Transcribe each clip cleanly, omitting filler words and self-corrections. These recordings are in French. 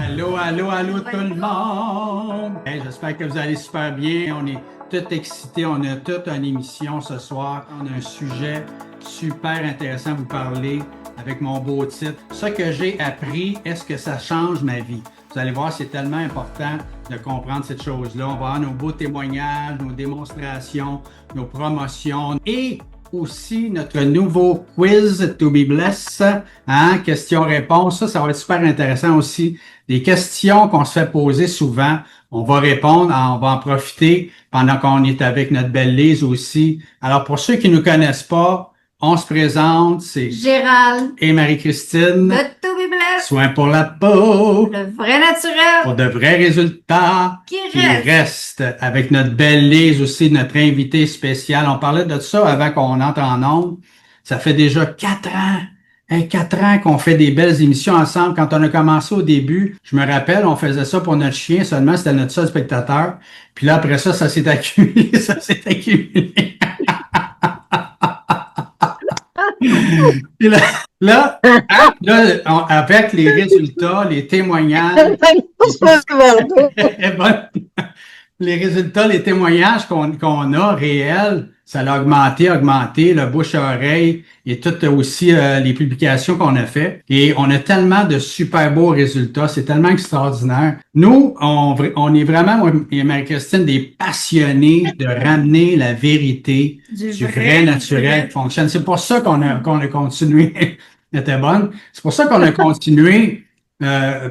Allô, allô, allô tout le monde! Hey, j'espère que vous allez super bien. On est tout excités. On a toute une émission ce soir. On a un sujet super intéressant à vous parler avec mon beau titre. Ce que j'ai appris, est-ce que ça change ma vie? Vous allez voir, c'est tellement important de comprendre cette chose-là. On va avoir nos beaux témoignages, nos démonstrations, nos promotions et aussi notre nouveau quiz To Be Blessed, hein? Questions-réponses. Ça va être super intéressant aussi. Des questions qu'on se fait poser souvent, on va répondre, on va en profiter pendant qu'on est avec notre belle Lise aussi. Alors, pour ceux qui ne nous connaissent pas, on se présente, c'est Gérald et Marie-Christine. de To Be Blessed, Soin pour la peau, le vrai naturel pour de vrais résultats qui qui reste. restent. Avec notre belle Lise aussi, notre invité spécial. On parlait de ça avant qu'on entre en ondes. Ça fait déjà 4 ans. 4 ans qu'on fait des belles émissions ensemble. Quand on a commencé au début, je me rappelle, on faisait ça pour notre chien seulement, c'était notre seul spectateur. Puis là, après ça, ça s'est accumulé, ça s'est accumulé. Puis avec les résultats, les témoignages, les résultats, les témoignages qu'on a réels, ça a augmenté, le bouche à oreille et tout aussi les publications qu'on a fait. Et on a tellement de super beaux résultats, c'est tellement extraordinaire. Nous, on est vraiment, moi et Marie-Christine, des passionnés de ramener la vérité du vrai naturel qui fonctionne. C'est pour ça qu'on a continué. Elle était bonne. C'est pour ça qu'on a continué.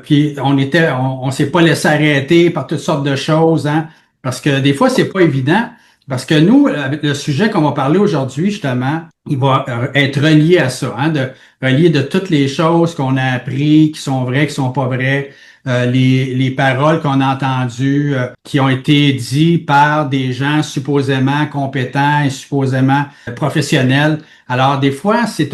Puis on s'est pas laissé arrêter par toutes sortes de choses, hein, parce que des fois c'est pas évident. Parce que nous, avec le sujet qu'on va parler aujourd'hui, justement, il va être relié à ça, hein, relié de toutes les choses qu'on a appris, qui sont vraies, qui sont pas vraies, les paroles qu'on a entendues, qui ont été dites par des gens supposément compétents et supposément professionnels. Alors, des fois, c'est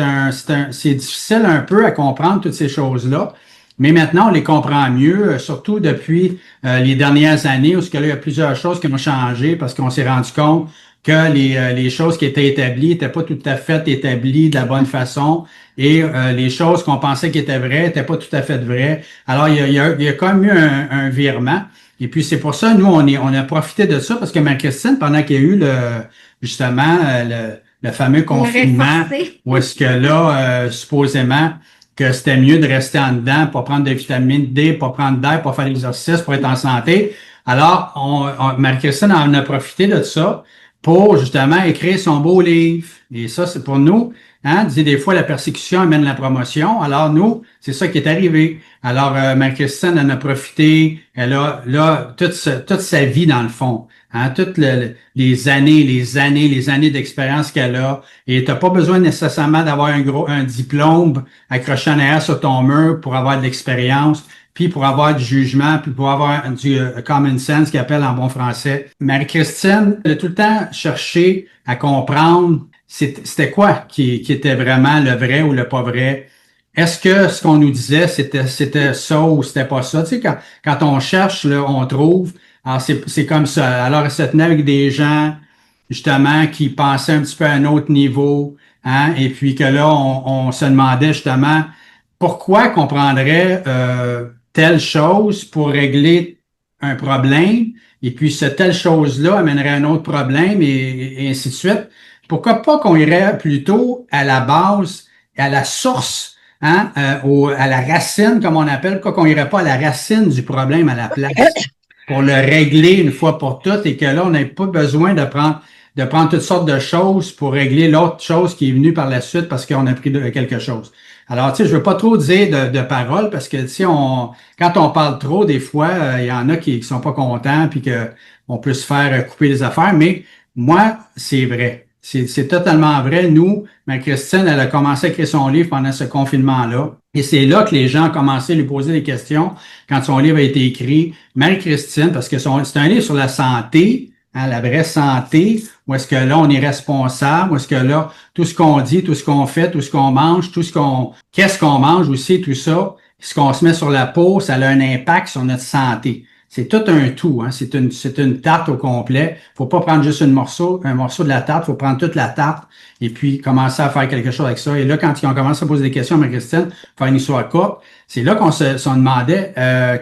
difficile un peu à comprendre toutes ces choses-là. Mais maintenant, on les comprend mieux, surtout depuis les dernières années où il y a plusieurs choses qui ont changé parce qu'on s'est rendu compte que les choses qui étaient établies n'étaient pas tout à fait établies de la bonne façon et les choses qu'on pensait qui étaient vraies n'étaient pas tout à fait vraies. Alors, il y a quand même eu un virement. Et puis, c'est pour ça, nous, on a profité de ça parce que Marie-Christine, pendant qu'il y a eu justement le fameux confinement, où est-ce que là, supposément, que c'était mieux de rester en dedans, pas prendre de vitamine D, pas prendre d'air, pas faire l'exercice pour être en santé. Alors, Marie-Christine en a profité de ça pour justement écrire son beau livre. Et ça, c'est pour nous. Hein, des fois, la persécution amène la promotion. Alors, nous, c'est ça qui est arrivé. Alors, Marie-Christine en a profité. Elle a là toute sa vie, dans le fond. Hein, toutes les années d'expérience qu'elle a. Et t'as pas besoin nécessairement d'avoir un diplôme accroché en arrière sur ton mur pour avoir de l'expérience, puis pour avoir du jugement, puis pour avoir du common sense qu'il appelle en bon français. Marie-Christine, elle a tout le temps cherché à comprendre c'était quoi qui était vraiment le vrai ou le pas vrai. Est-ce que ce qu'on nous disait, c'était ça ou c'était pas ça? Tu sais, quand on cherche, là, on trouve. Alors, c'est comme ça. Alors, elle se tenait avec des gens, justement, qui pensaient un petit peu à un autre niveau, hein, et puis que là, on se demandait justement pourquoi qu'on prendrait telle chose pour régler un problème, et puis cette telle chose-là amènerait un autre problème, et ainsi de suite. Pourquoi pas qu'on irait plutôt à la base, à la source, hein, à la racine, comme on appelle, pourquoi qu'on irait pas à la racine du problème à la place pour le régler une fois pour toutes et que là, on n'ait pas besoin de prendre toutes sortes de choses pour régler l'autre chose qui est venue par la suite parce qu'on a pris quelque chose. Alors, tu sais, je veux pas trop dire de paroles parce que, tu sais, quand on parle trop, des fois, il y en a qui sont pas contents puis que on peut se faire couper les affaires, mais moi, c'est vrai. C'est totalement vrai. Nous, Marie-Christine, elle a commencé à écrire son livre pendant ce confinement-là. Et c'est là que les gens ont commencé à lui poser des questions quand son livre a été écrit. Marie-Christine, parce que c'est un livre sur la santé, hein, la vraie santé, où est-ce que là, on est responsable, où est-ce que là, tout ce qu'on dit, tout ce qu'on fait, tout ce qu'on mange, qu'est-ce qu'on mange aussi, tout ça, ce qu'on se met sur la peau, ça a un impact sur notre santé. c'est tout un tout, hein. C'est une tarte au complet. Faut pas prendre juste un morceau de la tarte, faut prendre toute la tarte et puis commencer à faire quelque chose avec ça. Et là, quand on commence à poser des questions à Marie-Christine, faire une histoire courte, c'est là qu'on s'en demandait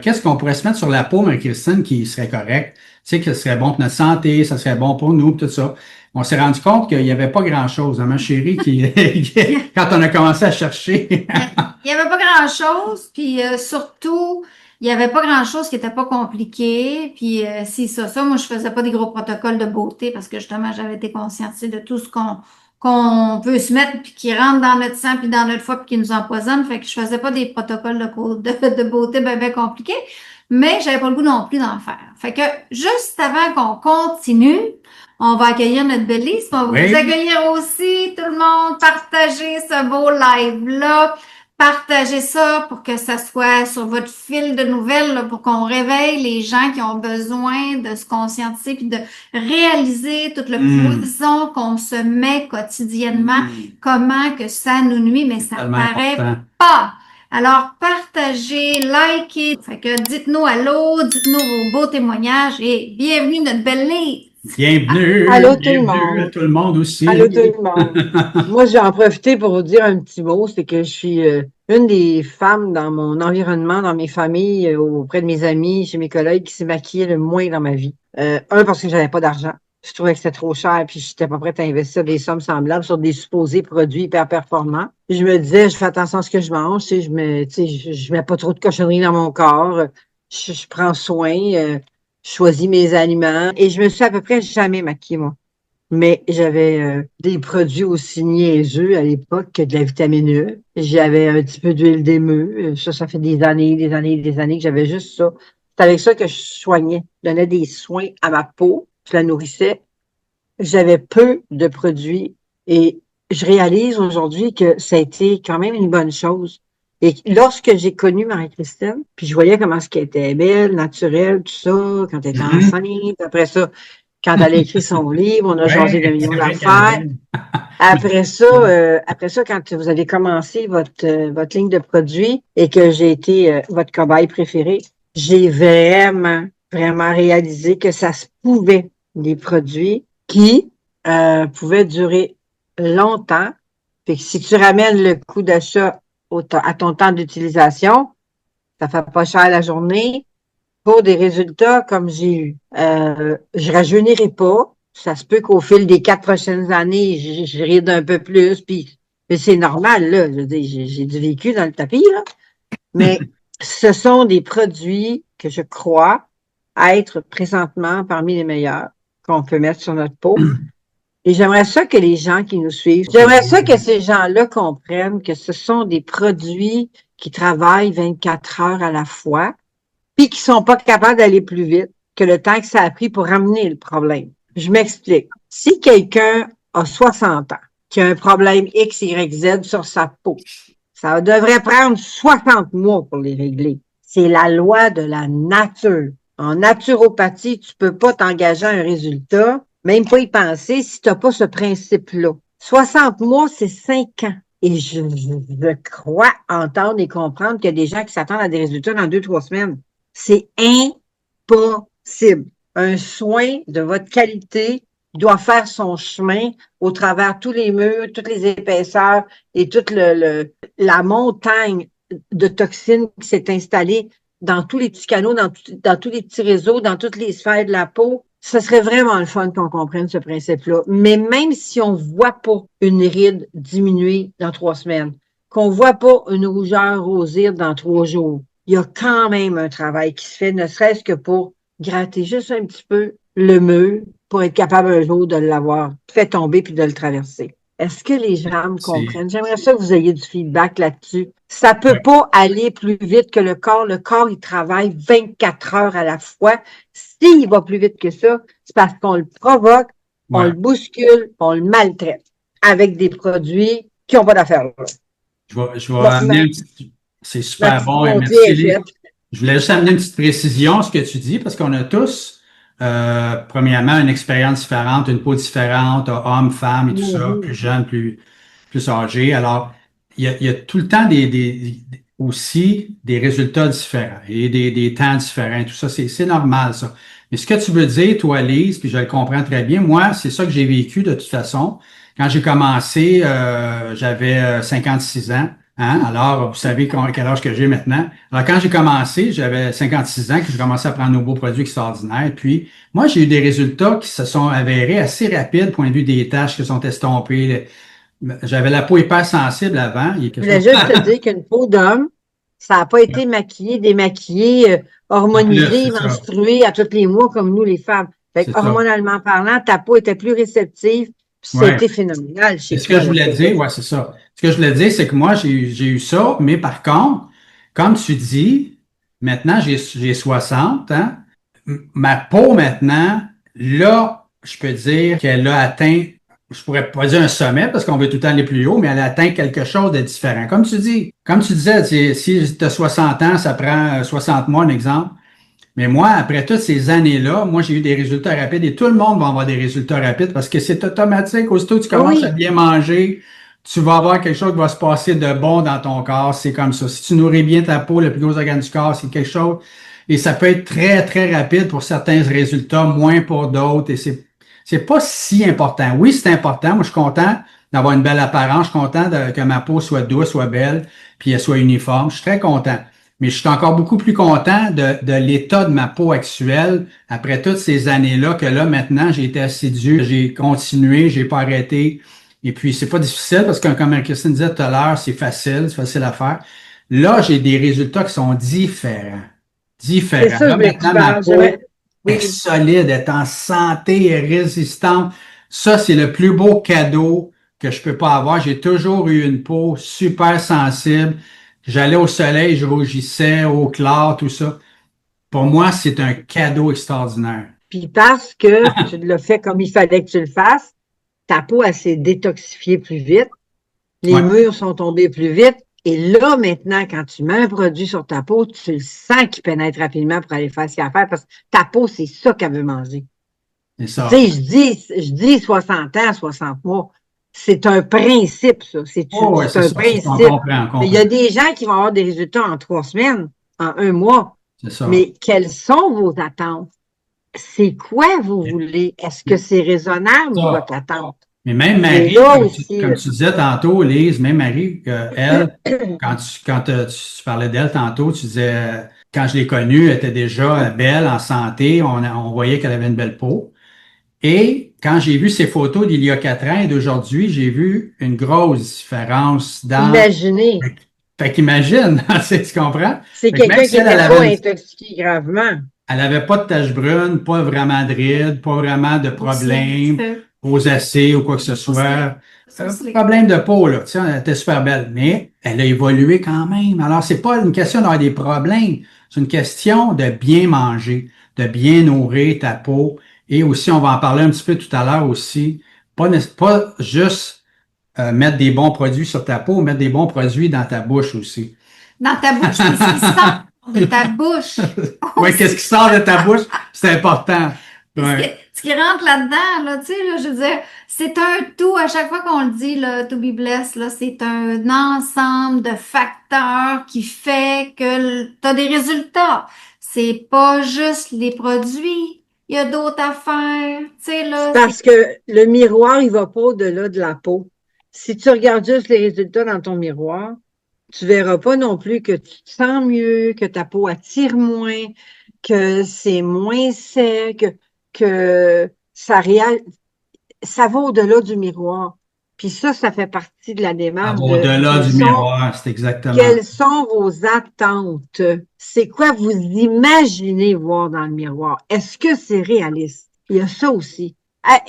qu'est-ce qu'on pourrait se mettre sur la peau, Marie-Christine, qui serait correct. Tu sais, que ce serait bon pour notre santé, ça serait bon pour nous, tout ça. On s'est rendu compte qu'il n'y avait pas grand-chose, hein, ma chérie, quand on a commencé à chercher. Il n'y avait pas grand-chose, puis surtout, il n'y avait pas grand-chose qui était pas compliqué. Puis si ça, moi je faisais pas des gros protocoles de beauté parce que justement j'avais été conscientisée de tout ce qu'on peut se mettre puis qui rentre dans notre sang puis dans notre foie puis qui nous empoisonne. Fait que je faisais pas des protocoles de beauté bien compliqués, mais j'avais pas le goût non plus d'en faire. Fait que juste avant qu'on continue, on va accueillir notre belle Lise, puis on va vous accueillir aussi, tout le monde, partager ce beau live-là. Partagez ça pour que ça soit sur votre fil de nouvelles, là, pour qu'on réveille les gens qui ont besoin de se conscientiser puis de réaliser tout le poison qu'on se met quotidiennement, comment que ça nous nuit, mais ça paraît pas. Alors, partagez, likez, fait que dites-nous allô, dites-nous vos beaux témoignages et bienvenue notre belle Lise. Bienvenue. Allô tout bienvenue le monde. À tout le monde aussi. Allô tout le monde. Moi, je vais en profiter pour vous dire un petit mot, c'est que je suis une des femmes dans mon environnement, dans mes familles, auprès de mes amis, chez mes collègues, qui s'est maquillée le moins dans ma vie. Parce que j'avais pas d'argent. Je trouvais que c'était trop cher, puis j'étais pas prête à investir des sommes semblables sur des supposés produits hyper performants. Puis je me disais, je fais attention à ce que je mange, je mets pas trop de cochonneries dans mon corps, je prends soin, je choisis mes aliments, et je me suis à peu près jamais maquillée, moi. Mais j'avais des produits aussi niaiseux à l'époque que de la vitamine E. J'avais un petit peu d'huile d'émeu. Ça fait des années que j'avais juste ça. C'est avec ça que je soignais. Je donnais des soins à ma peau. Je la nourrissais. J'avais peu de produits et je réalise aujourd'hui que ça a été quand même une bonne chose. Et lorsque j'ai connu Marie-Christine, puis je voyais comment ce qu'elle était belle, naturelle, tout ça, quand elle était enceinte, après ça, quand elle a écrit son livre, on a changé de millions d'affaires. Après ça, quand vous avez commencé votre ligne de produits et que j'ai été votre cobaye préférée, j'ai vraiment réalisé que ça se pouvait des produits qui pouvaient durer longtemps. Fait que si tu ramènes le coût d'achat à ton temps d'utilisation, ça fait pas cher la journée. Pour des résultats comme j'ai eu. Je rajeunirai pas. Ça se peut qu'au fil des 4 prochaines années, je ride un peu plus, mais c'est normal, là. Je veux dire, j'ai du vécu dans le tapis, là. Mais ce sont des produits que je crois être présentement parmi les meilleurs qu'on peut mettre sur notre peau. Et j'aimerais ça que les gens qui nous suivent, j'aimerais ça que ces gens-là comprennent que ce sont des produits qui travaillent 24 heures à la fois, puis qui sont pas capables d'aller plus vite que le temps que ça a pris pour ramener le problème. Je m'explique. Si quelqu'un a 60 ans, qui a un problème X, Y, Z sur sa peau, ça devrait prendre 60 mois pour les régler. C'est la loi de la nature. En naturopathie, tu peux pas t'engager à un résultat, même pas y penser si t'as pas ce principe-là. 60 mois, c'est 5 ans. Et je crois entendre et comprendre qu'il y a des gens qui s'attendent à des résultats dans 2-3 semaines. C'est impossible. Un soin de votre qualité doit faire son chemin au travers tous les murs, toutes les épaisseurs et toute la montagne de toxines qui s'est installée dans tous les petits canaux, dans tous les petits réseaux, dans toutes les sphères de la peau. Ce serait vraiment le fun qu'on comprenne ce principe-là. Mais même si on voit pas une ride diminuer dans 3 semaines, qu'on voit pas une rougeur rosir dans 3 jours, il y a quand même un travail qui se fait, ne serait-ce que pour gratter juste un petit peu le mur pour être capable un jour de l'avoir fait tomber puis de le traverser. Est-ce que les gens me comprennent? J'aimerais ça que vous ayez du feedback là-dessus. Ça peut pas aller plus vite que le corps. Le corps, il travaille 24 heures à la fois. S'il va plus vite que ça, c'est parce qu'on le provoque, on le bouscule, on le maltraite avec des produits qui n'ont pas d'affaire là. Je vais amener un petit... C'est super bon. Merci. Je voulais juste amener une petite précision à ce que tu dis, parce qu'on a tous, premièrement, une expérience différente, une peau différente, hommes, femmes et tout ça, plus jeunes, plus âgés. Alors, il y a tout le temps aussi des résultats différents et des temps différents. Tout ça, c'est normal, ça. Mais ce que tu veux dire, toi, Lise, puis je le comprends très bien, moi, c'est ça que j'ai vécu de toute façon. Quand j'ai commencé, j'avais 56 ans. Hein? Alors, vous savez quel âge que j'ai maintenant. Alors, quand j'ai commencé, j'avais 56 ans, que j'ai commencé à prendre nos beaux produits extraordinaires. Puis, moi, j'ai eu des résultats qui se sont avérés assez rapides, point de vue des tâches qui sont estompées. J'avais la peau hyper sensible avant. Il y a Je quelque voulais chose... juste te dire qu'une peau d'homme, ça n'a pas été maquillé, démaquillé, En plus, hormonisé, c'est ça. menstrué à tous les mois comme nous, les femmes. Fait que, C'est ça. hormonalement parlant, ta peau était plus réceptive, puis Ouais. c'était phénoménal Et chez ce que toi, je là. voulais dire, ouais, c'est ça. Ce que je voulais dire, c'est que moi, j'ai eu ça, mais par contre, comme tu dis, maintenant, j'ai 60, hein. Ma peau, maintenant, là, je peux dire qu'elle a atteint, je pourrais pas dire un sommet parce qu'on veut tout le temps aller plus haut, mais elle a atteint quelque chose de différent. Comme tu dis, comme tu disais, si tu as 60 ans, ça prend 60 mois, un exemple. Mais moi, après toutes ces années-là, moi, j'ai eu des résultats rapides et tout le monde va avoir des résultats rapides parce que c'est automatique. Aussitôt que tu commences à Oui, bien manger, tu vas avoir quelque chose qui va se passer de bon dans ton corps. C'est comme ça. Si tu nourris bien ta peau, le plus gros organe du corps, c'est quelque chose. Et ça peut être très, très rapide pour certains résultats, moins pour d'autres. Et c'est pas si important. Oui, c'est important. Moi, je suis content d'avoir une belle apparence. Je suis content que ma peau soit douce, soit belle, puis elle soit uniforme. Je suis très content. Mais je suis encore beaucoup plus content de l'état de ma peau actuelle après toutes ces années-là que là, maintenant, j'ai été assidu, j'ai continué, j'ai pas arrêté. Et puis, c'est pas difficile parce que, comme Christine disait tout à l'heure, c'est facile à faire. Là, j'ai des résultats qui sont différents. c'est Différents. ça, je Là, voulais que tu maintenant, ma parles. peau est Oui, solide, est en santé, est résistante. Ça, c'est le plus beau cadeau que je peux pas avoir. J'ai toujours eu une peau super sensible. J'allais au soleil, je rougissais, au clair, tout ça. Pour moi, c'est un cadeau extraordinaire. puis parce que tu l'as fait comme il fallait que tu le fasses, ta peau, elle s'est détoxifiée plus vite, les Ouais, murs sont tombés plus vite, et là, maintenant, quand tu mets un produit sur ta peau, tu le sens qu'il pénètre rapidement pour aller faire ce qu'il y a à faire, parce que ta peau, c'est ça qu'elle veut manger. c'est Tu ça. sais, je dis 60 ans, 60 mois. C'est un principe, ça. Oh, ouais, C'est c'est un ça. On principe. comprend, on Mais il y comprend. a des gens qui vont avoir des résultats en 3 semaines, en un mois. C'est ça. Mais quelles sont vos attentes? C'est quoi vous voulez? Est-ce que c'est raisonnable, Ça. votre attente? Mais même Et Marie, là comme aussi, comme tu disais tantôt, Lise, même Marie, elle, quand tu parlais d'elle tantôt, tu disais, quand je l'ai connue, elle était déjà belle, en santé, on voyait qu'elle avait une belle peau. Et quand j'ai vu ces photos d'il y a 4 ans et d'aujourd'hui, j'ai vu une grosse différence dans... imaginez, Fait qu'imagine, tu comprends? c'est Fait que même quelqu'un si qui elle, n'était elle pas avait, intoxiqué gravement. elle avait pas de taches brunes, pas vraiment de rides, pas vraiment de problème, rosacée ou quoi que ce soit. Problème de peau, là. Tu sais, elle était super belle, mais elle a évolué quand même. Alors, c'est pas une question d'avoir des problèmes. C'est une question de bien manger, de bien nourrir ta peau. Et aussi, on va en parler un petit peu tout à l'heure aussi. Pas juste mettre des bons produits sur ta peau, mettre des bons produits dans ta bouche aussi. Dans ta bouche, puis ce qui sort de ta bouche Oui, qu'est-ce qui aussi. sort de ta bouche? C'est important. Puis Ouais. ce qui rentre là-dedans, là, tu sais, là, je veux dire, c'est un tout, à chaque fois qu'on le dit, là, to be blessed, là, c'est un ensemble de facteurs qui fait que tu as des résultats. C'est pas juste les produits, il y a d'autres affaires, tu sais, C'est là, c'est... parce que le miroir, il va pas au-delà de la peau. Si tu regardes juste les résultats dans ton miroir, tu verras pas non plus que tu te sens mieux, que ta peau attire moins, que c'est moins sec, que ça va au-delà du miroir. Puis ça fait partie de la Ah, démarche de au-delà du miroir, c'est exactement. quelles sont vos attentes? C'est quoi vous imaginez voir dans le miroir? Est-ce que c'est réaliste? Il y a ça aussi.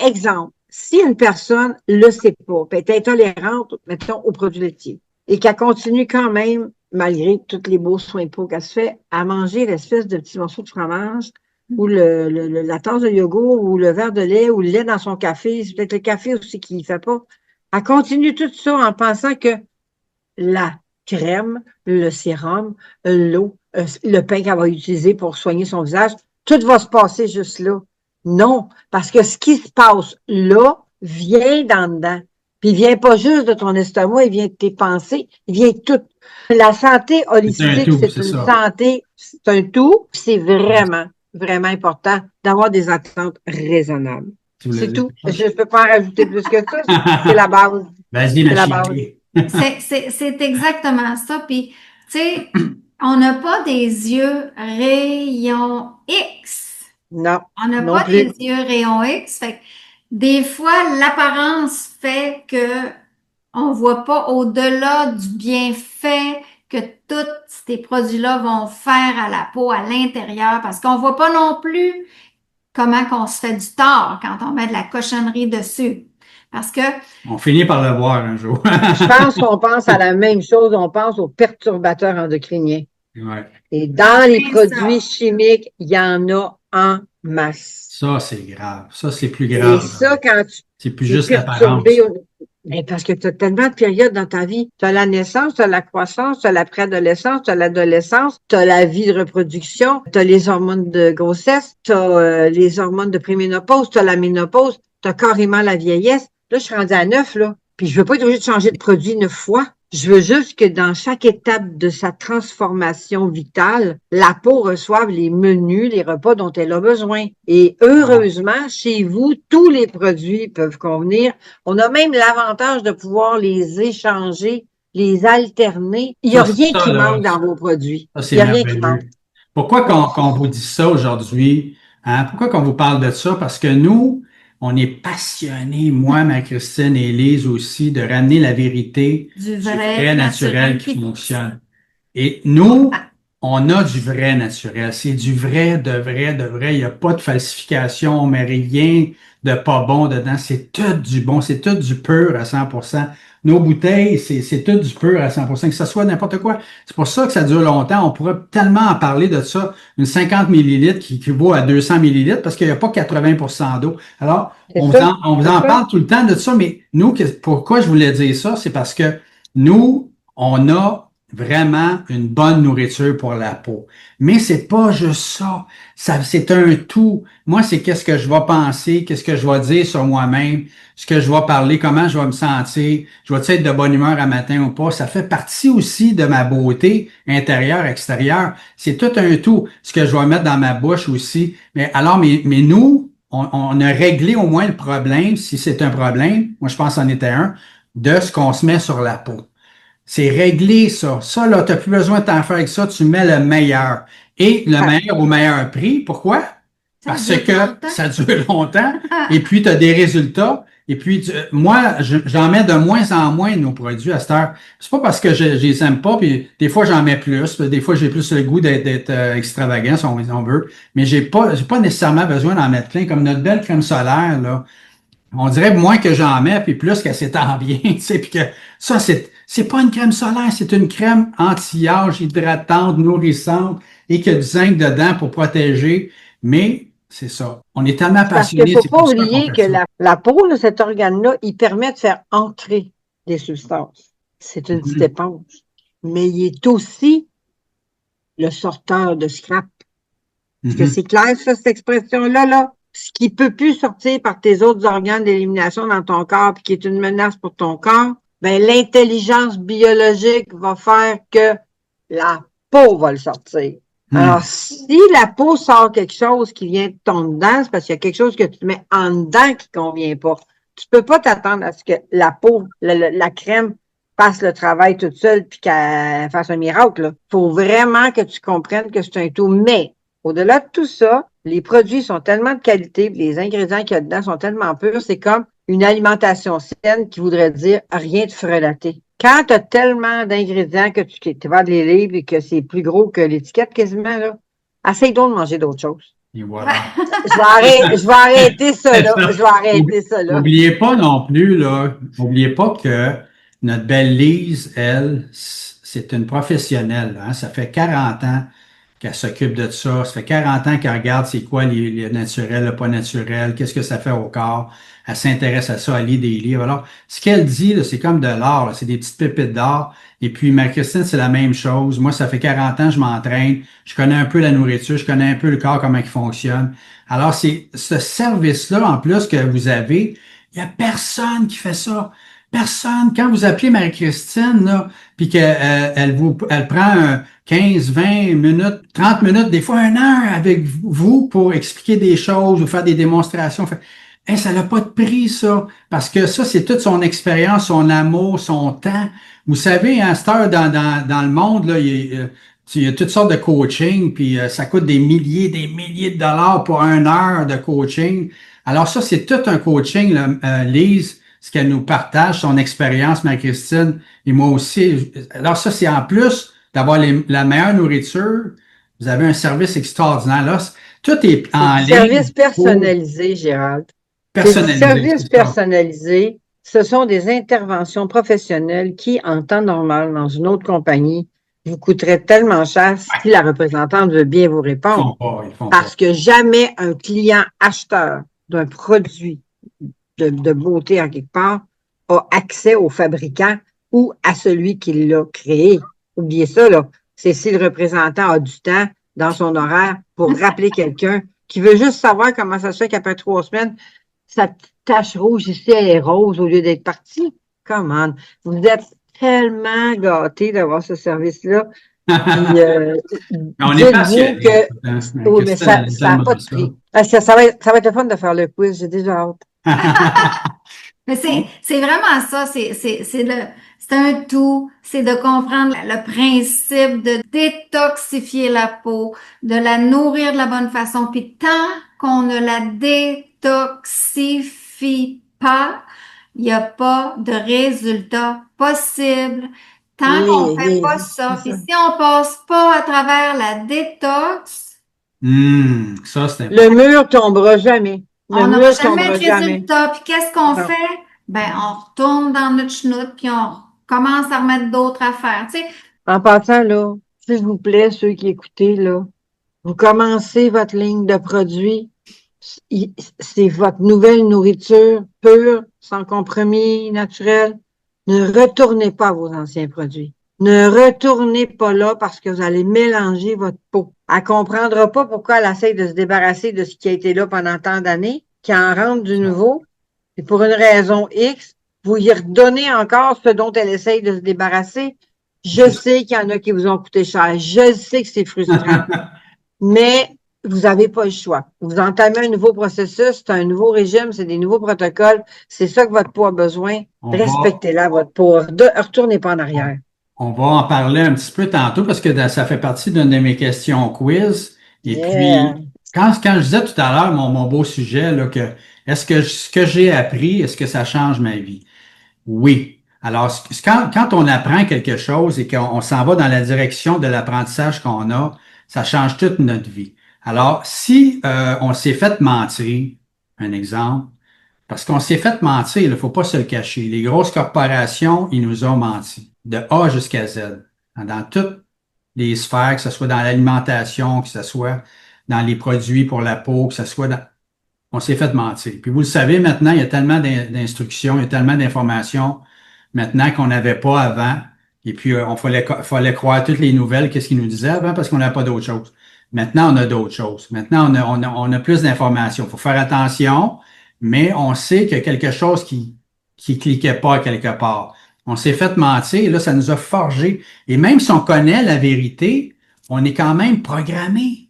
Exemple, si une personne le sait pas, peut être intolérante, mettons, aux produits laitiers, et qu'elle continue quand même, malgré tous les beaux soins de peau qu'elle se fait, à manger l'espèce de petit morceau de fromage ou la tasse de yogourt ou le verre de lait ou le lait dans son café, c'est peut-être le café aussi qui ne fait pas. Elle continue tout ça en pensant que la crème, le sérum, l'eau, le pain qu'elle va utiliser pour soigner son visage, tout va se passer juste là. Non, parce que ce qui se passe là vient d'en dedans. Puis il vient pas juste de ton estomac, il vient de tes pensées, il vient de tout. La santé C'est un holistique, tout, c'est c'est une ça. santé, c'est un tout. C'est vraiment, vraiment important d'avoir des attentes raisonnables. Tu voulais C'est dire tout. quelque Je chose? ne peux pas en rajouter plus que ça. C'est la base. Vas-y, C'est ma la base. chérie. C'est exactement ça. Puis, tu sais, on n'a pas des yeux rayon X. Non, On n'a non pas plus. des yeux rayon X. Fait que des fois, l'apparence fait que on voit pas au-delà du bienfait que tous ces produits-là vont faire à la peau à l'intérieur parce qu'on voit pas non plus comment qu'on se fait du tort quand on met de la cochonnerie dessus. Parce que On finit par le voir un jour. Je pense qu'on pense à la même chose. On pense aux perturbateurs endocriniens. Ouais. Et dans les c'est produits ça. chimiques, il y en a en masse. Ça, c'est grave. Ça, c'est plus Et grave. ça, quand C'est plus tu es juste perturbé, l'apparence. ben, parce que tu as tellement de périodes dans ta vie. Tu as la naissance, tu as la croissance, tu as la préadolescence, tu as l'adolescence, tu as la vie de reproduction, tu as les hormones de grossesse, tu as les hormones de préménopause, tu as la ménopause, tu as carrément la vieillesse. Là, je suis rendue à 9, là. Puis je veux pas être obligée de changer de produit 9 fois. Je veux juste que dans chaque étape de sa transformation vitale, la peau reçoive les menus, les repas dont elle a besoin. Et heureusement, chez vous, tous les produits peuvent convenir. On a même l'avantage de pouvoir les échanger, les alterner. Il n'y a Ça, rien ça, qui là, manque dans vos produits. ça, Il c'est n'y a rien qui manque. merveilleux. Pourquoi qu'on vous dit ça aujourd'hui? Hein? Pourquoi qu'on vous parle de ça? Parce que nous, on est passionnés, moi, ma Christine et Lise aussi, de ramener la vérité Du du vrai vrai naturel naturel qui qui fonctionne. Et nous, on a du vrai naturel. C'est du vrai, de vrai, de vrai. Il n'y a pas de falsification, on met rien de pas bon dedans. C'est tout du bon, c'est tout du pur à 100%. Nos bouteilles, c'est tout du pur à 100%, que ce soit n'importe quoi. C'est pour ça que ça dure longtemps. On pourrait tellement en parler de ça. Une 50 millilitres qui équivaut à 200 millilitres parce qu'il n'y a pas 80% d'eau. Alors, C'est ça. on vous C'est en ça. parle tout le temps de ça, mais nous, pourquoi je voulais dire ça? C'est parce que nous, on a vraiment une bonne nourriture pour la peau. Mais c'est pas juste ça. C'est un tout. Moi, c'est qu'est-ce que je vais penser, qu'est-ce que je vais dire sur moi-même, ce que je vais parler, comment je vais me sentir, je vais être de bonne humeur à matin ou pas. Ça fait partie aussi de ma beauté intérieure, extérieure. C'est tout un tout. Ce que je vais mettre dans ma bouche aussi. Mais nous, on a réglé au moins le problème, si c'est un problème, moi je pense que c'en était un, de ce qu'on se met sur la peau. C'est réglé, ça. Ça, là, tu n'as plus besoin de t'en faire avec ça. Tu mets le meilleur. Et le Ah, meilleur au meilleur prix. Pourquoi? ça Parce dure que longtemps. ça dure longtemps. Et puis, tu as des résultats. Et puis, moi, j'en mets de moins en moins de nos produits à cette heure. C'est pas parce que je les aime pas. Puis, des fois, j'en mets plus. Puis des fois, j'ai plus le goût d'être extravagant, si on veut. Mais j'ai pas nécessairement besoin d'en mettre plein. Comme notre belle crème solaire, là. On dirait moins que j'en mets, puis plus que c'est en bien, tu sais, puis que ça, c'est pas une crème solaire, c'est une crème anti-âge, hydratante, nourrissante, et qui a du zinc dedans pour protéger. Mais c'est ça. On est tellement c'est parce qu'il ne passionnés, faut c'est pas pour ça qu'on oublier fait que ça. la peau, là, cet organe-là, il permet de faire entrer des substances. C'est une petite Mhm. éponge. Mais il est aussi le sorteur de scrap. Est-ce que Mhm. c'est clair, ça, cette expression-là, là? Ce qui peut plus sortir par tes autres organes d'élimination dans ton corps, puis qui est une menace pour ton corps, ben, l'intelligence biologique va faire que la peau va le sortir. Alors, Mhm. si la peau sort quelque chose qui vient de ton dedans, c'est parce qu'il y a quelque chose que tu mets en dedans qui convient pas. Tu peux pas t'attendre à ce que la peau, la crème, fasse le travail toute seule puis qu'elle fasse un miracle, là. Faut vraiment que tu comprennes que c'est un tout. Mais, au-delà de tout ça, les produits sont tellement de qualité, puis les ingrédients qu'il y a dedans sont tellement purs, c'est comme une alimentation saine qui voudrait dire rien de frelaté. Quand tu as tellement d'ingrédients que tu vas les livres et que c'est plus gros que l'étiquette quasiment, là, essaye donc de manger d'autres choses. Et voilà. Je vais arrêter ça, C'est là. ça. Je vais arrêter ça, là. Oubliez pas non plus, là, oubliez pas que notre belle Lise, elle, c'est une professionnelle, hein. Ça fait 40 ans qu'elle s'occupe de ça. Ça fait 40 ans qu'elle regarde c'est quoi les naturels, le pas naturel, qu'est-ce que ça fait au corps. Elle s'intéresse à ça, elle lit des livres. Alors, ce qu'elle dit, là, c'est comme de l'or, là. C'est des petites pépites d'or. Et puis, Marie-Christine, c'est la même chose. Moi, ça fait 40 ans que je m'entraîne. Je connais un peu la nourriture, je connais un peu le corps, comment il fonctionne. Alors, c'est ce service-là, en plus, que vous avez, il n'y a personne qui fait ça. Personne. Quand vous appelez Marie-Christine, là, puis elle prend 15, 20 minutes, 30 minutes, des fois 1 heure avec vous pour expliquer des choses ou faire des démonstrations. Hey, ça n'a pas de prix, ça. Parce que ça, c'est toute son expérience, son amour, son temps. Vous savez, à cette heure, dans le monde, là, il y a toutes sortes de coaching, puis ça coûte des milliers de dollars pour 1 heure de coaching. Alors ça, c'est tout un coaching, là, Lise, ce qu'elle nous partage, son expérience, Marie-Christine, et moi aussi. Alors ça, c'est en plus d'avoir la meilleure nourriture, vous avez un service extraordinaire. Là, tout est en ligne. Service personnalisé, Gérald. Personnalisé. Service personnalisé, ce sont des interventions professionnelles qui, en temps normal, dans une autre compagnie, vous coûteraient tellement cher si la représentante veut bien vous répondre. Ils font Parce que jamais un client acheteur d'un produit de beauté en quelque part a accès au fabricant ou à celui qui l'a créé. Oubliez ça, là. C'est si le représentant a du temps dans son horaire pour rappeler quelqu'un qui veut juste savoir comment ça se fait qu'après 3 semaines, sa tache rouge ici, elle est rose au lieu d'être partie. Come on. Vous êtes tellement gâtés d'avoir ce service-là. On est passionné. Oui, mais ça n'a pas de prix. Ça va être le fun de faire le quiz. J'ai déjà hâte. Mais c'est vraiment ça. C'est un tout. C'est de comprendre le principe de détoxifier la peau, de la nourrir de la bonne façon. Puis tant qu'on ne la détoxifie pas, il n'y a pas de résultat possible. Tant qu'on fait pas ça. Puis si on passe pas à travers la détox, ça, c'est le mur tombera jamais. On n'aura jamais de résultat. Puis qu'est-ce qu'on fait? Ben, on retourne dans notre chenoute, puis on commence à remettre d'autres affaires. Tu sais. En passant, là, s'il vous plaît, ceux qui écoutez, là, vous commencez votre ligne de produits. C'est votre nouvelle nourriture pure, sans compromis, naturel. Ne retournez pas à vos anciens produits. Ne retournez pas là parce que vous allez mélanger votre peau. Elle comprendra pas pourquoi elle essaie de se débarrasser de ce qui a été là pendant tant d'années, qui en rentre du nouveau. Et pour une raison X, vous y redonnez encore ce dont elle essaye de se débarrasser. Je sais qu'il y en a qui vous ont coûté cher. Je sais que c'est frustrant. Mais vous n'avez pas le choix. Vous entamez un nouveau processus, c'est un nouveau régime, c'est des nouveaux protocoles. C'est ça que votre peau a besoin. Respectez-la, votre peau. Retournez pas en arrière. On va en parler un petit peu tantôt parce que ça fait partie d'une de mes questions quiz. Et puis, quand je disais tout à l'heure, mon beau sujet, là, que est-ce que ce que j'ai appris, est-ce que ça change ma vie? Oui. Alors, quand on apprend quelque chose et qu'on s'en va dans la direction de l'apprentissage qu'on a, ça change toute notre vie. Alors, si on s'est fait mentir, un exemple, parce qu'on s'est fait mentir, il ne faut pas se le cacher. Les grosses corporations, ils nous ont menti, de A jusqu'à Z, dans toutes les sphères, que ce soit dans l'alimentation, que ce soit dans les produits pour la peau, que ce soit dans... On s'est fait mentir. Puis vous le savez, maintenant, il y a tellement d'instructions, il y a tellement d'informations maintenant qu'on n'avait pas avant. Et puis, on fallait croire toutes les nouvelles, qu'est-ce qu'ils nous disaient avant, parce qu'on n'avait pas d'autre chose. Maintenant, on a d'autres choses. Maintenant, on a plus d'informations. Il faut faire attention, mais on sait qu'il y a quelque chose qui cliquait pas quelque part. On s'est fait mentir, et là, ça nous a forgé. Et même si on connaît la vérité, on est quand même programmé.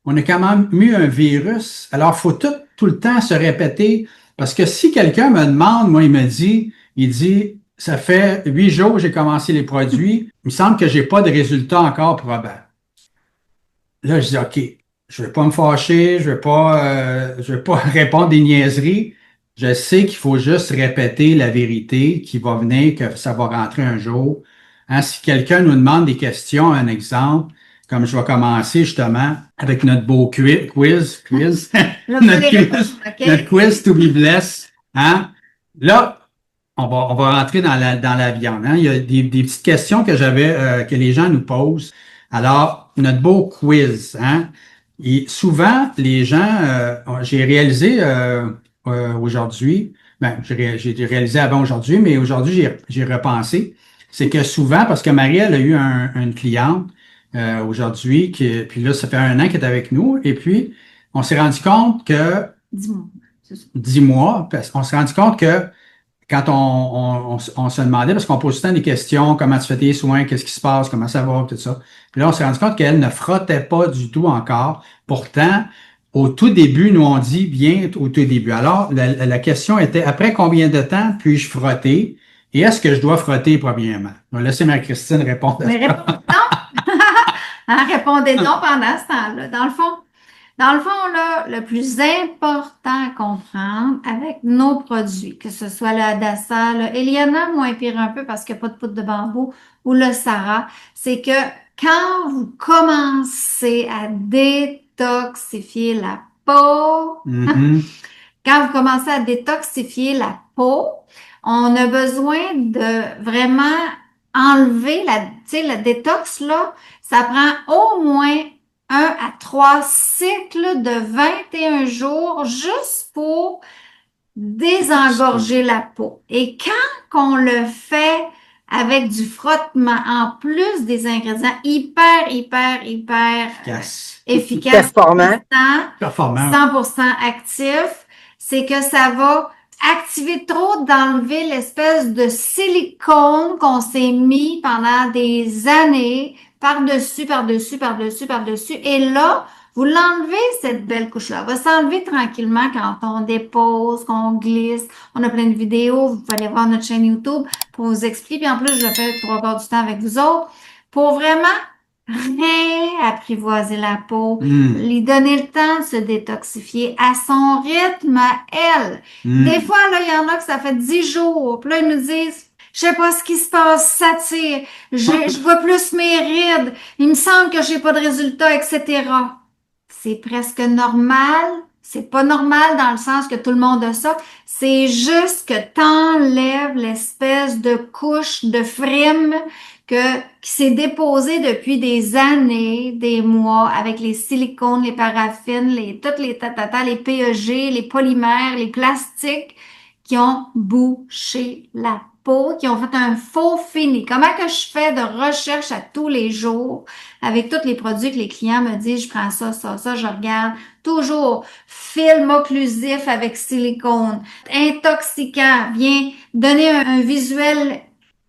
On a quand même eu un virus. Alors, il faut tout le temps se répéter. Parce que si quelqu'un me demande, moi, il dit, ça fait 8 jours que j'ai commencé les produits. Il me semble que j'ai pas de résultats encore probables. Là, je dis, OK, je vais pas me fâcher, je vais pas répondre des niaiseries. Je sais qu'il faut juste répéter la vérité qui va venir, que ça va rentrer un jour. Hein, si quelqu'un nous demande des questions, un exemple, comme je vais commencer justement avec notre beau quiz, notre quiz to be blessed, hein? Là, on va rentrer dans la viande. Hein? Il y a des petites questions que que les gens nous posent. Alors, notre beau quiz, hein? Et souvent, les gens, j'ai réalisé aujourd'hui, j'ai réalisé avant aujourd'hui, mais aujourd'hui, j'ai repensé, c'est que souvent, parce que Marie-Elle a eu une cliente aujourd'hui, puis là, ça fait 1 an qu'elle est avec nous, et puis, on s'est rendu compte que 10 mois, c'est ça. 10 mois, parce qu'on s'est rendu compte que quand on se demandait, parce qu'on pose tout le temps des questions, comment tu fais tes soins, qu'est-ce qui se passe, comment ça va, tout ça. Puis là, on s'est rendu compte qu'elle ne frottait pas du tout encore. Pourtant, au tout début, nous on dit bien au tout début. Alors, la question était, après combien de temps puis-je frotter? Et est-ce que je dois frotter premièrement? On va laisser Marie-Christine répondre à Mais ça. répondez donc. Hein, répondez donc pendant ce temps-là. Dans le fond, là, le plus important à comprendre avec nos produits, que ce soit le Hadassa, le Eliana, moins pire un peu parce qu'il n'y a pas de poudre de bambou, ou le Sarah, c'est que quand vous commencez à détoxifier la peau, Mhm. quand vous commencez à détoxifier la peau, on a besoin de vraiment enlever tu sais, la détox, là, ça prend au moins 1 à 3 cycles de 21 jours juste pour désengorger la peau. Et quand on le fait avec du frottement, en plus des ingrédients hyper efficaces, Performant. Performant. 100% actifs, c'est que ça va activer trop d'enlever l'espèce de silicone qu'on s'est mis pendant des années par-dessus. Et là, vous l'enlevez, cette belle couche-là. Elle va s'enlever tranquillement quand on dépose, qu'on glisse. On a plein de vidéos. Vous pouvez aller voir notre chaîne YouTube pour vous expliquer. Puis en plus, je le fais 3 quarts du temps avec vous autres. Pour vraiment réapprivoiser la peau, lui donner le temps de se détoxifier à son rythme, à elle. Des fois, là, il y en a que ça fait 10 jours. Puis là, ils nous disent, je sais pas ce qui se passe, ça tire, je vois plus mes rides, il me semble que j'ai pas de résultat, etc. C'est presque normal. C'est pas normal dans le sens que tout le monde a ça. C'est juste que t'enlèves l'espèce de couche de frime qui s'est déposée depuis des années, des mois, avec les silicones, les paraffines, toutes les tatatas, les PEG, les polymères, les plastiques qui ont bouché la peau, qui ont fait un faux fini. Comment que je fais de recherche à tous les jours avec tous les produits que les clients me disent, je prends ça, je regarde. Toujours film occlusif avec silicone, intoxicant, vient donner un visuel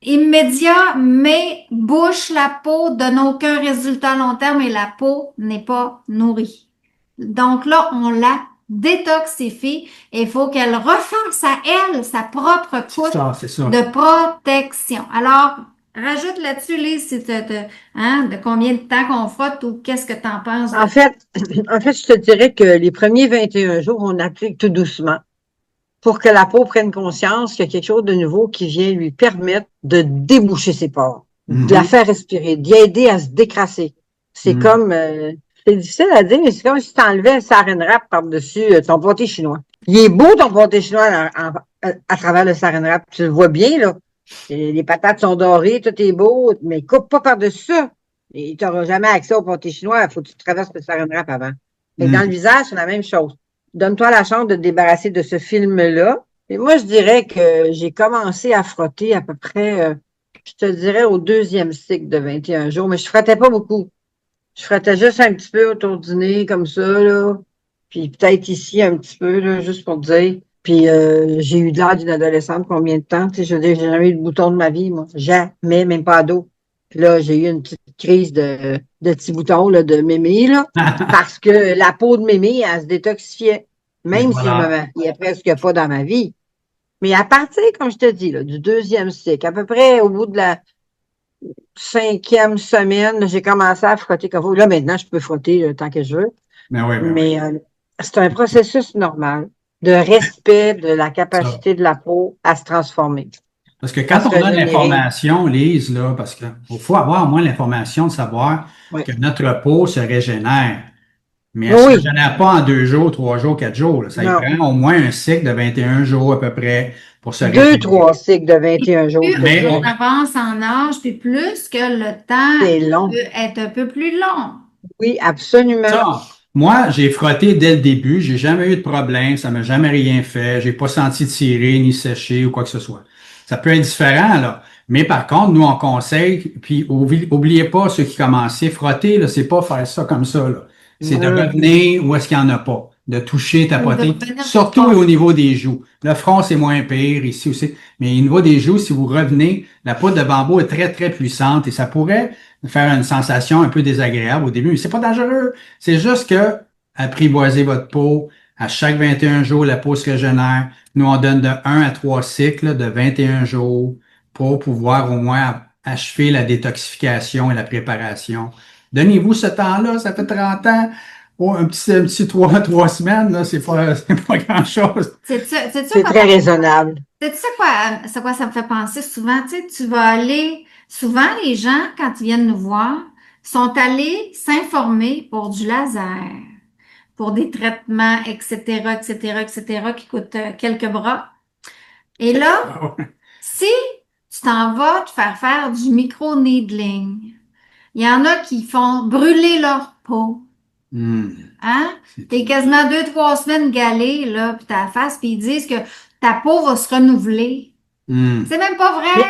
immédiat, mais bouche la peau, donne aucun résultat à long terme et la peau n'est pas nourrie. Donc là, on la détoxifie et il faut qu'elle refasse à elle sa propre couche de protection. Alors, rajoute là-dessus, Lise, si de combien de temps qu'on frotte ou qu'est-ce que tu en penses? En fait, je te dirais que les premiers 21 jours, on applique tout doucement pour que la peau prenne conscience qu'il y a quelque chose de nouveau qui vient lui permettre de déboucher ses pores, de la faire respirer, d'y aider à se décrasser. C'est comme, c'est difficile à dire, mais c'est comme si tu enlevais un saran wrap par-dessus ton pâté chinois. Il est beau ton pâté chinois à travers le saran wrap. Tu le vois bien, là. Les patates sont dorées, tout est beau, mais coupe pas par-dessus ça. Et tu n'auras jamais accès au pâté chinois. Il faut que tu traverses le saran wrap avant. Et dans le visage, c'est la même chose. Donne-toi la chance de te débarrasser de ce film-là. Et moi, je dirais que j'ai commencé à frotter à peu près, je te dirais, au 2e cycle de 21 jours, mais je frottais pas beaucoup. Je frottais juste un petit peu autour du nez, comme ça, là. Puis peut-être ici, un petit peu, là, juste pour te dire. Puis j'ai eu de l'air d'une adolescente combien de temps? Tu sais, je veux dire, j'ai jamais eu de bouton de ma vie, moi. Jamais, même pas d'eau. Puis là, j'ai eu une petite crise de petits boutons là, de mémé, là, parce que la peau de mémé, elle se détoxifiait. Même si je me maquillais presque pas dans ma vie. Mais à partir, comme je te dis, là, du 2e cycle, à peu près au bout de la 5e semaine, j'ai commencé à frotter comme vous. Là, maintenant, je peux frotter tant que je veux. Mais c'est un processus normal de respect de la capacité de la peau à se transformer. Parce que quand on a l'information, Lise, là, parce qu'il faut avoir au moins l'information de savoir que notre peau se régénère. Mais elle ne se régénère pas en 2 jours, 3 jours, 4 jours. Là. Ça y prend au moins un cycle de 21 jours à peu près pour se régénérer. 2-3 cycles de 21 jours. Plus on avance en âge, puis plus que le temps peut être un peu plus long. Oui, absolument. Ça, moi, j'ai frotté dès le début. J'ai jamais eu de problème. Ça m'a jamais rien fait. J'ai pas senti tirer ni sécher ou quoi que ce soit. Ça peut être différent, là. Mais par contre, nous, on conseille, puis oubliez pas ceux qui commençaient, frotter, là, c'est pas faire ça comme ça, là. C'est de revenir où est-ce qu'il n'y en a pas. de toucher, Ou de tapoter, revenir surtout plus fort. au niveau des joues. Le front, c'est moins pire, ici aussi. Mais au niveau des joues, si vous revenez, la poudre de bambou est très, très puissante et ça pourrait faire une sensation un peu désagréable au début. Mais c'est pas dangereux. C'est juste que apprivoisez votre peau. À chaque 21 jours, la peau se régénère. Nous, on donne de 1 à 3 cycles de 21 jours pour pouvoir au moins achever la détoxification et la préparation. Donnez-vous ce temps-là, ça fait 30 ans. Oh, un petit 3 semaines, là, c'est pas grand-chose. C'est très raisonnable. C'est quoi ça me fait penser souvent? Tu sais, tu vas aller, souvent les gens, quand ils viennent nous voir, sont allés s'informer pour du laser, pour des traitements, etc., etc., etc., qui coûtent quelques bras. Et là, si tu t'en vas te faire du micro-needling, il y en a qui font brûler leur peau. Hmm. Hein? T'es quasiment 2, 3 semaines galé, là, puis ta face, puis ils disent que ta peau va se renouveler. Hmm. C'est même pas Mais, vrai.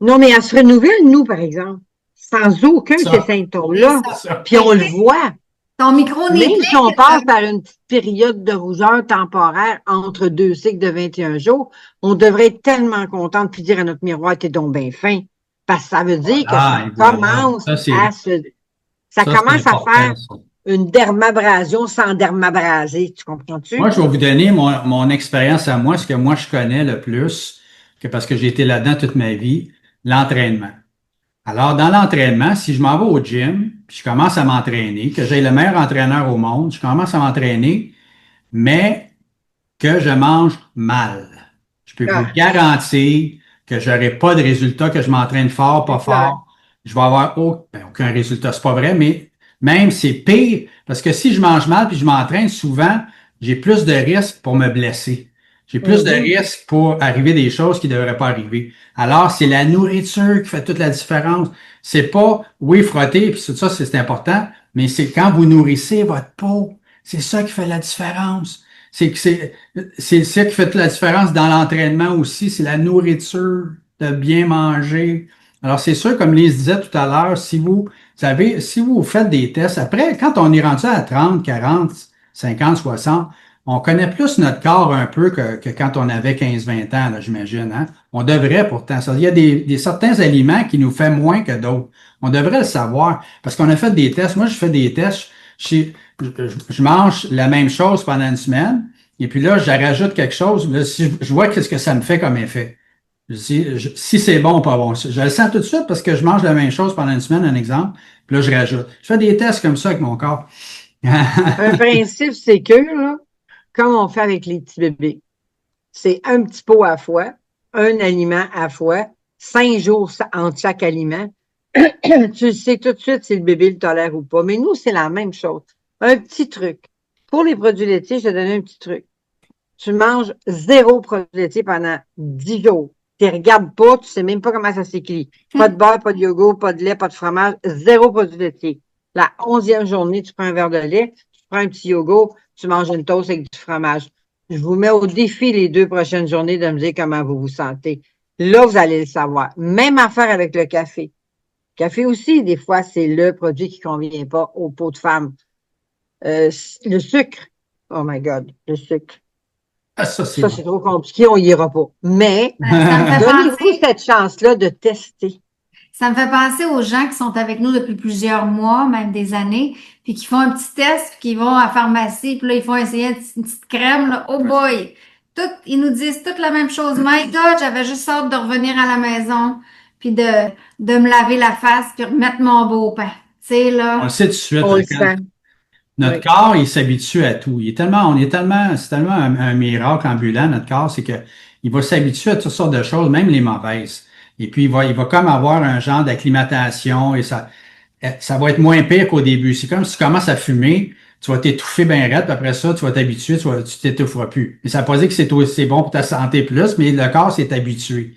non, mais elle se renouvelle, nous, par exemple, sans aucun de ces Ça, C'est symptômes-là. ça. ça. Puis on le voit. Ton micro-needling, Même si on passe par une petite période de rougeur temporaire entre 2 cycles de 21 jours, on devrait être tellement contente puis dire à notre miroir, t'es donc bien fin. Parce que ça veut dire que Voilà, ça et voilà. commence Ça, ça c'est commence à faire important, ça. une dermabrasion sans dermabraser. Tu comprends-tu? Moi, je vais vous donner mon expérience à moi, ce que moi je connais le plus, que parce que j'ai été là-dedans toute ma vie, l'entraînement. Alors, dans l'entraînement, si je m'en vais au gym, puis je commence à m'entraîner, que j'ai le meilleur entraîneur au monde, je commence à m'entraîner, mais que je mange mal. Je peux vous Ah, garantir que je n'aurai pas de résultat, que je m'entraîne fort, pas c'est clair. fort. Je vais avoir aucun résultat. C'est pas vrai, mais même c'est pire parce que si je mange mal puis je m'entraîne souvent, j'ai plus de risques pour me blesser. J'ai plus de Mhm. risques pour arriver des choses qui ne devraient pas arriver. Alors, c'est la nourriture qui fait toute la différence. C'est pas, oui, frotter, puis tout ça, c'est important, mais c'est quand vous nourrissez votre peau. C'est ça qui fait la différence. C'est que c'est ça qui fait toute la différence dans l'entraînement aussi, c'est la nourriture, de bien manger. Alors, c'est sûr, comme Lise disait tout à l'heure, si vous faites des tests, après, quand on est rendu à 30, 40, 50, 60, on connaît plus notre corps un peu que quand on avait 15, 20 ans, là, j'imagine, hein? On devrait pourtant. Il y a certains aliments qui nous fait moins que d'autres. On devrait le savoir parce qu'on a fait des tests. Moi, je fais des tests. Je mange la même chose pendant une semaine, et puis là, je rajoute quelque chose. Là, si je vois qu'est-ce que ça me fait comme effet. Si c'est bon ou pas bon. Je le sens tout de suite parce que je mange la même chose pendant une semaine, un exemple, puis là, je rajoute. Je fais des tests comme ça avec mon corps. Un principe, c'est que, là, comme on fait avec les petits bébés, c'est un petit pot à la fois, un aliment à la fois, 5 jours entre chaque aliment. Tu sais tout de suite si le bébé le tolère ou pas. Mais nous, c'est la même chose. Un petit truc. Pour les produits laitiers, je te donne un petit truc. Tu manges 0 produits laitiers pendant 10 jours. Tu ne regardes pas, tu sais même pas comment ça s'écrit. Pas de beurre, pas de yogourt, pas de lait, pas de fromage, 0 produits laitiers. La 11e journée, tu prends un verre de lait, tu prends un petit yogourt, tu manges une toast avec du fromage. Je vous mets au défi les 2 prochaines journées de me dire comment vous vous sentez. Là, vous allez le savoir. Même affaire avec le café. Café aussi, des fois, c'est le produit qui ne convient pas aux peaux de femme. Le sucre. Oh my God, le sucre. Ah, ça, c'est Ça, bon. c'est trop compliqué, on n'y ira pas. Mais ça me fait donnez-vous penser, cette chance-là de tester. ça me fait penser aux gens qui sont avec nous depuis plusieurs mois, même des années, puis qui font un petit test, puis qui vont à la pharmacie, puis là, ils font essayer une petite crème, là. Oh boy! Ils nous disent toutes la même chose. My God, j'avais juste hâte de revenir à la maison, puis de me laver la face, puis remettre mon beau pain. Tu sais, On le là. sait tout de suite, On là, le sent. notre Oui. corps, il s'habitue à tout. C'est tellement un miracle ambulant, notre corps, c'est que il va s'habituer à toutes sortes de choses, même les mauvaises. Et puis, il va comme avoir un genre d'acclimatation et ça va être moins pire qu'au début. C'est comme si tu commences à fumer, tu vas t'étouffer bien raide, puis après ça, tu vas t'habituer, tu t'étoufferas plus. Et ça ne veut pas dire que c'est bon pour ta santé plus, mais le corps s'est habitué.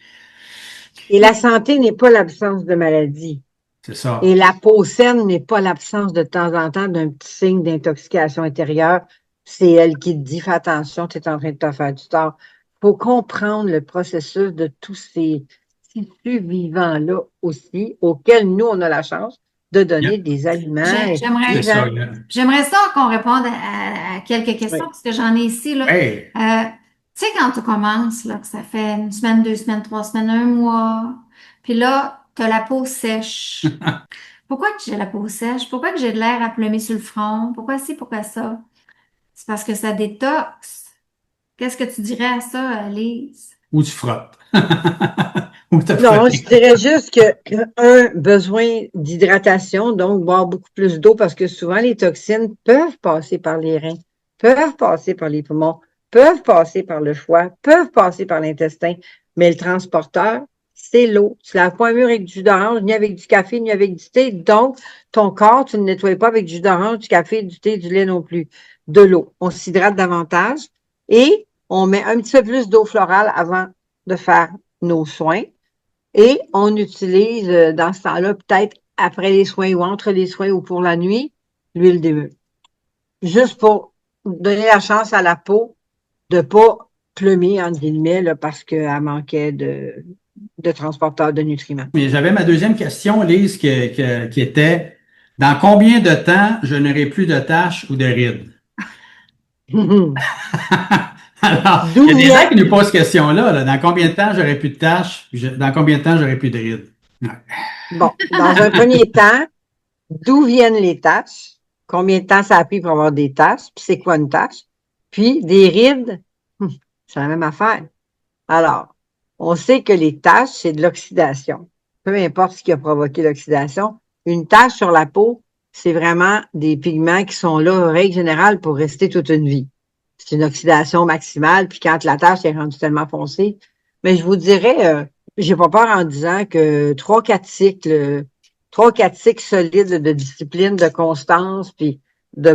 Et la santé n'est pas l'absence de maladie. C'est ça. Et la peau saine n'est pas l'absence de temps en temps d'un petit signe d'intoxication intérieure. C'est elle qui te dit, fais attention, tu es en train de te faire du tort. Il faut comprendre le processus de tous ces tissus vivants-là aussi, auxquels nous, on a la chance de donner des aliments. C'est ça, là. J'aimerais ça qu'on réponde à quelques questions, Oui. parce que j'en ai ici, là. Hey, Tu sais, quand tu commences, là, que ça fait une semaine, 2 semaines, 3 semaines, un mois, puis là, tu as la peau sèche. Pourquoi que j'ai la peau sèche? Pourquoi que j'ai de l'air à pleumer sur le front? Pourquoi ci, pourquoi ça? C'est parce que ça détoxe. Qu'est-ce que tu dirais à ça, Lise? où tu frottes. Où t'as Non, frotté. je dirais juste que, besoin d'hydratation, donc boire beaucoup plus d'eau parce que souvent les toxines peuvent passer par les reins, peuvent passer par les poumons, peuvent passer par le foie, peuvent passer par l'intestin, mais le transporteur, c'est l'eau. Tu laves pas un mur avec du jus d'orange, ni avec du café, ni avec du thé. Donc, ton corps, tu ne le nettoies pas avec du jus d'orange, du café, du thé, du lait non plus. De l'eau. On s'hydrate davantage et on met un petit peu plus d'eau florale avant de faire nos soins. Et on utilise, dans ce temps-là, peut-être après les soins ou entre les soins ou pour la nuit, l'huile d'émeu. Juste pour donner la chance à la peau de pas pleumer, entre guillemets, là, parce qu'elle manquait de transporteurs de nutriments. Mais j'avais ma deuxième question, Lise, qui était dans combien de temps je n'aurai plus de taches ou de rides? Alors, il D'où y a des gens vient, qui nous posent cette question-là, là. Dans combien de temps j'aurai plus de taches? Dans combien de temps j'aurai plus de rides? Ouais. bon, dans un premier temps, d'où viennent les taches? Combien de temps ça a pris pour avoir des taches? Puis c'est quoi une tache? Puis des rides, c'est la même affaire. Alors, on sait que les taches, c'est de l'oxydation. Peu importe ce qui a provoqué l'oxydation, une tache sur la peau, c'est vraiment des pigments qui sont là, en règle générale, pour rester toute une vie. C'est une oxydation maximale, puis quand la tache est rendue tellement foncée. Mais je vous dirais, j'ai pas peur en disant que 3-4 cycles solides de discipline, de constance, puis de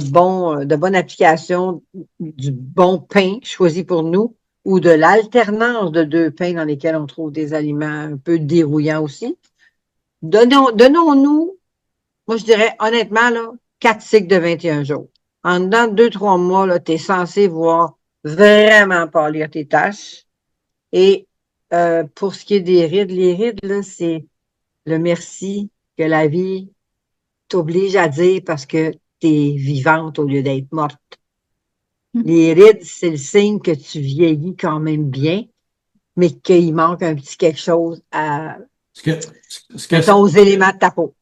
bonne application du bon pain choisi pour nous, ou de l'alternance de 2 pains dans lesquels on trouve des aliments un peu dérouillants aussi. Donnons-nous, moi je dirais honnêtement, là, 4 cycles de 21 jours. En dedans de 2-3 mois, là, tu es censé voir vraiment pâlir tes taches. Et pour ce qui est des rides, les rides, là, c'est le merci que la vie t'oblige à dire parce que tu es vivante au lieu d'être morte. Les rides, c'est le signe que tu vieillis quand même bien, mais qu'il manque un petit quelque chose Ce que, aux éléments de ta peau.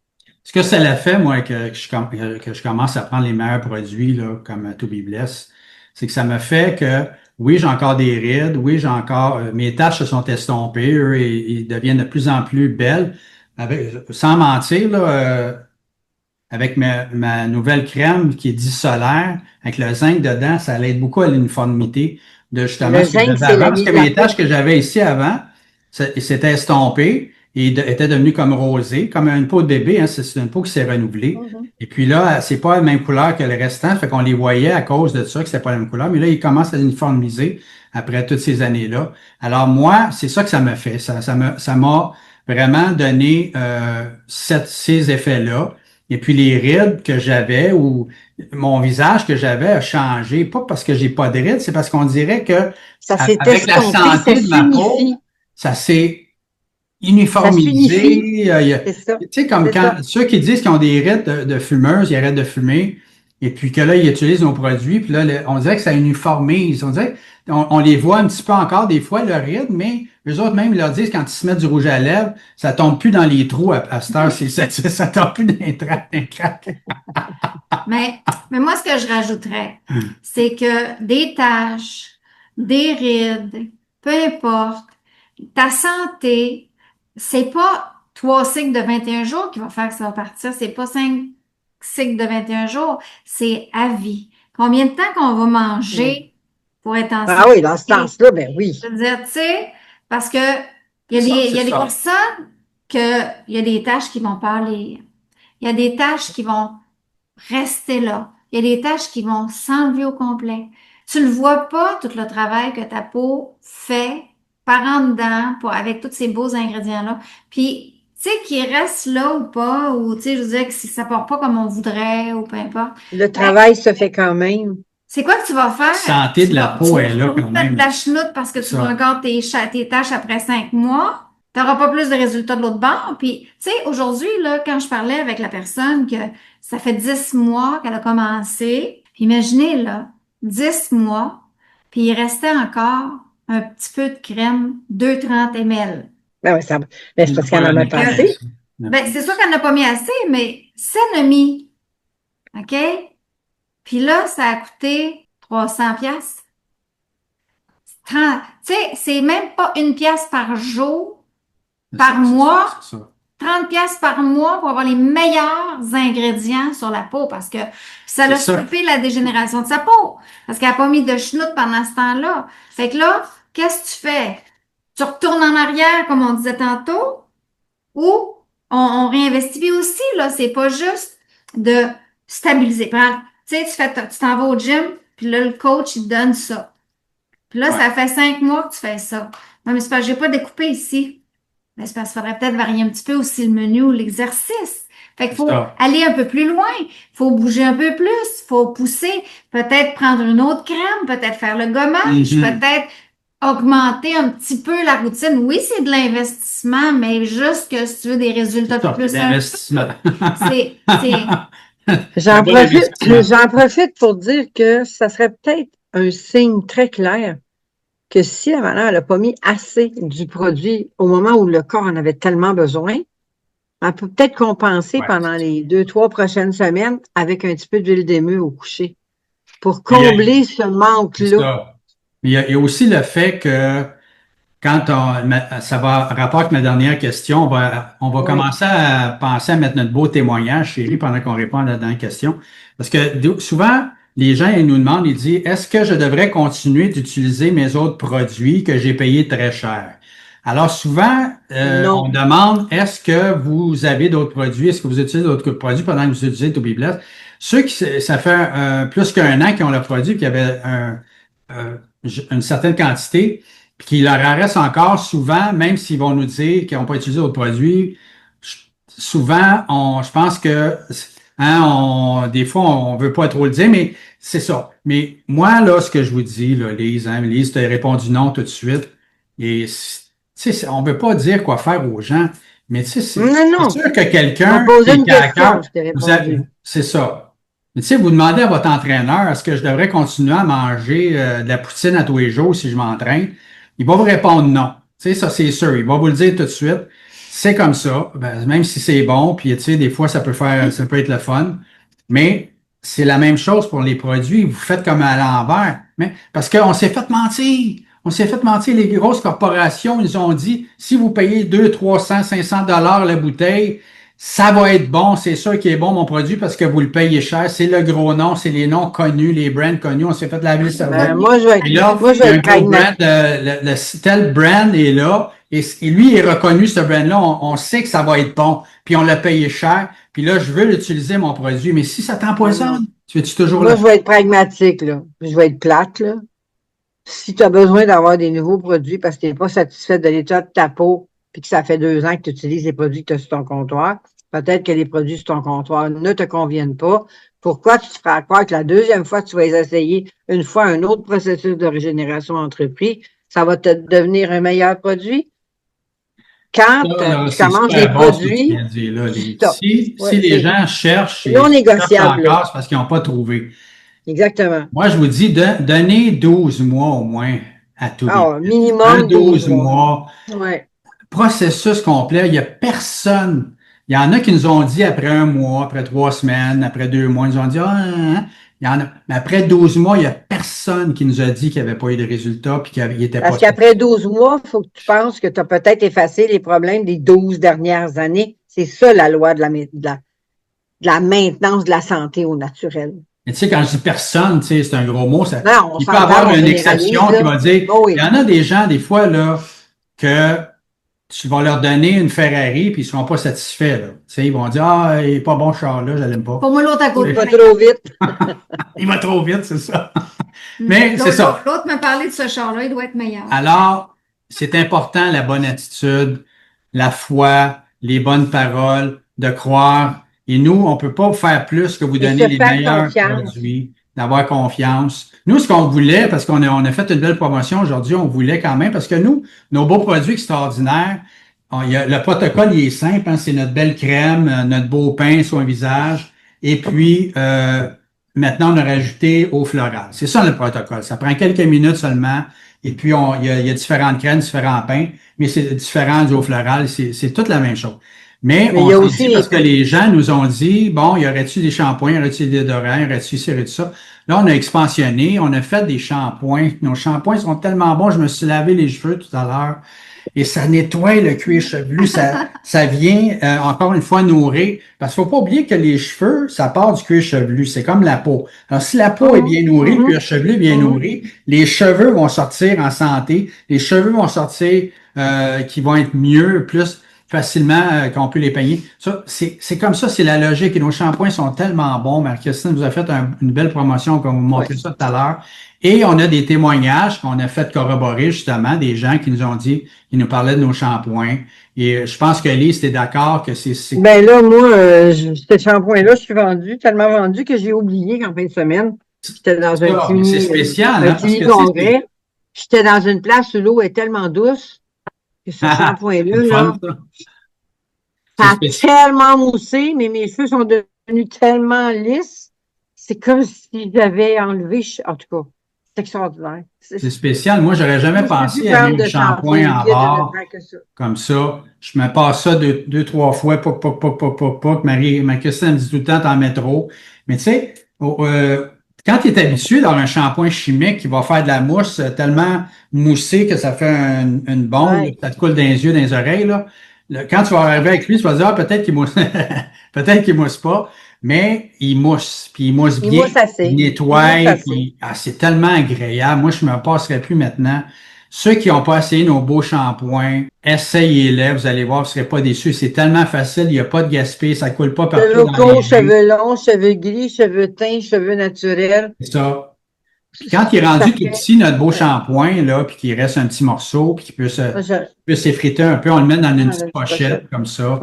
ce que ça l'a fait, moi, que je commence à prendre les meilleurs produits, là, comme To Be Blessed, c'est que ça me fait que, oui, j'ai encore des rides, oui, j'ai encore, mes taches se sont estompées, eux, ils deviennent de plus en plus belles. Sans mentir, là, avec ma nouvelle crème qui est dit solaire, avec le zinc dedans, ça l'aide beaucoup à l'uniformité de justement Le ce que zinc, j'avais c'est avant. la Parce vie que de la mes peau. taches que j'avais ici avant, c'était estompé et était devenu comme rosé, comme une peau de bébé, hein, c'est une peau qui s'est renouvelée. Et puis là, c'est pas la même couleur que le restant, fait qu'on les voyait à cause de ça, que c'était pas la même couleur. Mais là, ils commencent à uniformiser après toutes ces années-là. Alors moi, c'est ça que ça me fait. Ça m'a vraiment donné ces effets-là. Et puis les rides que j'avais ou mon visage que j'avais a changé, pas parce que j'ai pas de rides, c'est parce qu'on dirait que Ça s'est avec la estompé, santé ça de ma peau, s'unifie. ça s'est Ça uniformisé. s'unifie. C'est ça. Tu sais, comme C'est quand ça. ceux qui disent qu'ils ont des rides de fumeuses, ils arrêtent de fumer, et puis que là, ils utilisent nos produits, puis là, on dirait que ça uniformise. On dirait on les voit un petit peu encore des fois, leurs rides, mais eux autres même, ils leur disent quand ils se mettent du rouge à lèvres, ça tombe plus dans les trous à cette heure, ça tombe plus dans les craques. Mais moi, ce que je rajouterais, c'est que des taches, des rides, peu importe, ta santé, c'est pas 3 cycles de 21 jours qui va faire que ça va partir, c'est pas 5 cycles de 21 jours, c'est à vie. Combien de temps qu'on va manger pour être en Ah santé? oui, dans ce sens-là, ben oui. Je veux dire, tu sais, parce que il C'est y a des ça. personnes il y a des tâches qui vont pâlir. Il y a des tâches qui vont rester là. Il y a des tâches qui vont s'enlever au complet. Tu le vois pas, tout le travail que ta peau fait par en dedans avec tous ces beaux ingrédients-là. Puis, tu sais, qu'ils restent là ou pas, ou tu sais, je veux dire que si ça part pas comme on voudrait, ou peu importe. Le travail se fait quand même. C'est quoi que tu vas faire? Santé de la peau est là Tu quand vas te mettre même. de la chenoute parce que tu Ça. veux encore tes tâches après 5 mois, tu n'auras pas plus de résultats de l'autre bord. Puis, tu sais, aujourd'hui, là, quand je parlais avec la personne que ça fait 10 mois qu'elle a commencé, puis imaginez, là, 10 mois, puis il restait encore un petit peu de crème, 230 ml. Ben oui, c'est parce qu'elle en a pas assez. Ben, c'est sûr qu'elle n'a pas mis assez, mais ça en a mis. OK? Puis là, ça a coûté 300 pièces. Tu sais, c'est même pas une pièce par jour, par mois. 30 pièces par mois pour avoir les meilleurs ingrédients sur la peau parce que ça l'a stoppé la dégénération de sa peau. Parce qu'elle n'a pas mis de chenoute pendant ce temps-là. Fait que là, qu'est-ce que tu fais? Tu retournes en arrière, comme on disait tantôt, ou on réinvestit. Puis aussi, là, c'est pas juste de stabiliser. Tu sais, tu t'en vas au gym, puis là, le coach, il te donne ça. Puis là, ça fait 5 mois que tu fais ça. Non, mais c'est parce que j'ai pas découpé ici. Mais c'est parce qu'il faudrait peut-être varier un petit peu aussi le menu ou l'exercice. Fait qu'il faut aller un peu plus loin. Il faut bouger un peu plus. Il faut pousser. Peut-être prendre une autre crème. Peut-être faire le gommage. Peut-être augmenter un petit peu la routine. Oui, c'est de l'investissement, mais juste que si tu veux des résultats de plus. L'investissement. J'en profite pour dire que ça serait peut-être un signe très clair que si la madame n'a pas mis assez du produit au moment où le corps en avait tellement besoin, elle peut peut-être compenser pendant les 2-3 prochaines semaines avec un petit peu d'huile d'émeu au coucher pour combler ce manque-là. Il y a aussi le fait que quand ça va rapport avec ma dernière question, on va commencer à penser à mettre notre beau témoignage, chérie, pendant qu'on répond à la dernière question. Parce que souvent, les gens, ils nous demandent, ils disent, est-ce que je devrais continuer d'utiliser mes autres produits que j'ai payés très cher? Alors souvent, on demande, est-ce que vous avez d'autres produits? Est-ce que vous utilisez d'autres produits pendant que vous utilisez To Be Blessed? Ceux qui, ça fait plus qu'un an qu'ils ont le produit, qui avaient une certaine quantité, puis qu'il leur en reste encore souvent, même s'ils vont nous dire qu'ils n'ont pas utilisé d'autres produits, souvent, je pense que des fois, on veut pas trop le dire, mais c'est ça. Mais moi, là, ce que je vous dis, là, Lise, tu as répondu non tout de suite. Et, tu sais, on veut pas dire quoi faire aux gens, mais tu sais, c'est sûr que quelqu'un qui est à cœur, c'est ça. Mais tu sais, vous demandez à votre entraîneur, est-ce que je devrais continuer à manger de la poutine à tous les jours si je m'entraîne? Il va vous répondre non. Tu sais, ça, c'est sûr. Il va vous le dire tout de suite. C'est comme ça. Ben, même si c'est bon, puis tu sais, des fois, ça peut être le fun. Mais c'est la même chose pour les produits. Vous faites comme à l'envers. Mais, parce qu'on s'est fait mentir. On s'est fait mentir. Les grosses corporations, ils ont dit, si vous payez 200, 300, 500 $ la bouteille, ça va être bon, c'est sûr qu'il est bon mon produit parce que vous le payez cher. C'est le gros nom, c'est les noms connus, les brands connus. On s'est fait laver le cerveau. Moi, je vais être tel brand est là et lui il est reconnu ce brand-là. On sait que ça va être bon. Puis on l'a payé cher. Puis là, je veux l'utiliser mon produit. Mais si ça t'empoisonne, tu es-tu toujours là? Moi, je vais être pragmatique là. Je vais être plate là. Si tu as besoin d'avoir des nouveaux produits parce que tu n'es pas satisfait de l'état de ta peau, puis que ça fait 2 ans que tu utilises les produits que tu as sur ton comptoir, peut-être que les produits sur ton comptoir ne te conviennent pas. Pourquoi tu te feras croire que la deuxième fois que tu vas les essayer, une fois un autre processus de régénération entrepris, ça va te devenir un meilleur produit? Quand tu commences des produits... Si les gens cherchent, non négociable, c'est parce qu'ils n'ont pas trouvé. Exactement. Moi, je vous dis, donnez 12 mois au moins à tout. Minimum 12 mois. Ouais. Processus complet. Il n'y a personne. Il y en a qui nous ont dit après 1 mois, après 3 semaines, après 2 mois, ils nous ont dit, il y en a. Mais après 12 mois, il n'y a personne qui nous a dit qu'il n'y avait pas eu de résultats puis qu'il était pas. Parce qu'après 12 mois, il faut que tu penses que tu as peut-être effacé les problèmes des 12 dernières années. C'est ça la loi de la maintenance de la santé au naturel. Mais tu sais, quand je dis personne, tu sais, c'est un gros mot. Il peut y avoir avoir une exception qui va dire, il y en a des gens, des fois, là, que tu vas leur donner une Ferrari puis ils ne seront pas satisfaits, là. Tu sais, ils vont dire, il n'est pas bon ce char-là, je l'aime pas. Pour moi, l'autre à côté. Il va trop vite. Il va trop vite, c'est ça. Mais c'est ça. L'autre m'a parlé de ce char-là, il doit être meilleur. Alors, c'est important, la bonne attitude, la foi, les bonnes paroles, de croire. Et nous, on peut pas faire plus que vous donner les meilleurs produits, d'avoir confiance. Nous, ce qu'on voulait, parce qu'on a fait une belle promotion aujourd'hui, on voulait quand même, parce que nous, nos beaux produits extraordinaires, Le protocole, il est simple, hein, c'est notre belle crème, notre beau pain sur un visage, et puis maintenant, on a rajouté eau florale. C'est ça le protocole. Ça prend quelques minutes seulement, et puis il y a différentes crèmes, différents pains, mais c'est différent du eau florale, c'est toute la même chose. Mais Mais il on y a s'est aussi dit, parce que les gens nous ont dit, bon, y aurait-tu des shampoings, y aurait-tu des déodorants, y aurait-tu ci, y aurait-tu ça. Là, on a expansionné, on a fait des shampoings. Nos shampoings sont tellement bons, je me suis lavé les cheveux tout à l'heure. Et ça nettoie le cuir chevelu, ça vient encore une fois nourrir. Parce qu'il faut pas oublier que les cheveux, ça part du cuir chevelu, c'est comme la peau. Alors si la peau est bien nourrie, le cuir chevelu est bien nourri, les cheveux vont sortir en santé, les cheveux vont sortir qui vont être mieux, plus facilement qu'on peut les peigner. Ça, c'est comme ça, c'est la logique. Et nos shampoings sont tellement bons. Marie-Christine vous a fait une belle promotion, comme vous montrez ça tout à l'heure. Et on a des témoignages qu'on a fait corroborer justement, des gens qui nous ont dit, qui nous parlaient de nos shampoings. Et je pense que Lise, t'es d'accord que c'est... Ben là, moi, ce shampoing-là, je suis tellement vendu que j'ai oublié qu'en fin de semaine, j'étais dans c'est spécial, un hein, parce que congrès. J'étais dans une place où l'eau est tellement douce que ce shampoing-là, là, ça a tellement moussé, mais mes cheveux sont devenus tellement lisses. C'est comme si j'avais enlevé, en tout cas, c'est extraordinaire. C'est spécial. Moi, j'aurais jamais pensé à mettre un shampoing en barre comme ça. Je me passe ça deux, trois fois, Marie-Christine me dit tout le temps, t'en mets trop. Mais tu sais, quand tu es habitué dans un shampoing chimique qui va faire de la mousse tellement moussée que ça fait une bombe, ça te coule dans les yeux, dans les oreilles, là. Quand tu vas arriver avec lui, tu vas te dire, ah, peut-être qu'il mousse, peut-être qu'il mousse pas, mais il mousse, puis il mousse bien, il nettoie, puis c'est tellement agréable. Moi, je me passerais plus maintenant. Ceux qui n'ont pas essayé nos beaux shampoings, essayez-les, vous allez voir, vous ne serez pas déçus. C'est tellement facile, il n'y a pas de gaspillage, ça coule pas partout. Cheveux courts, cheveux longs, cheveux gris, cheveux teints, cheveux naturels. C'est ça. Puis quand il est rendu tout petit, notre beau shampoing, là, puis qu'il reste un petit morceau, puis qu'il peut s'effriter un peu, on le met dans une petite pochette comme ça.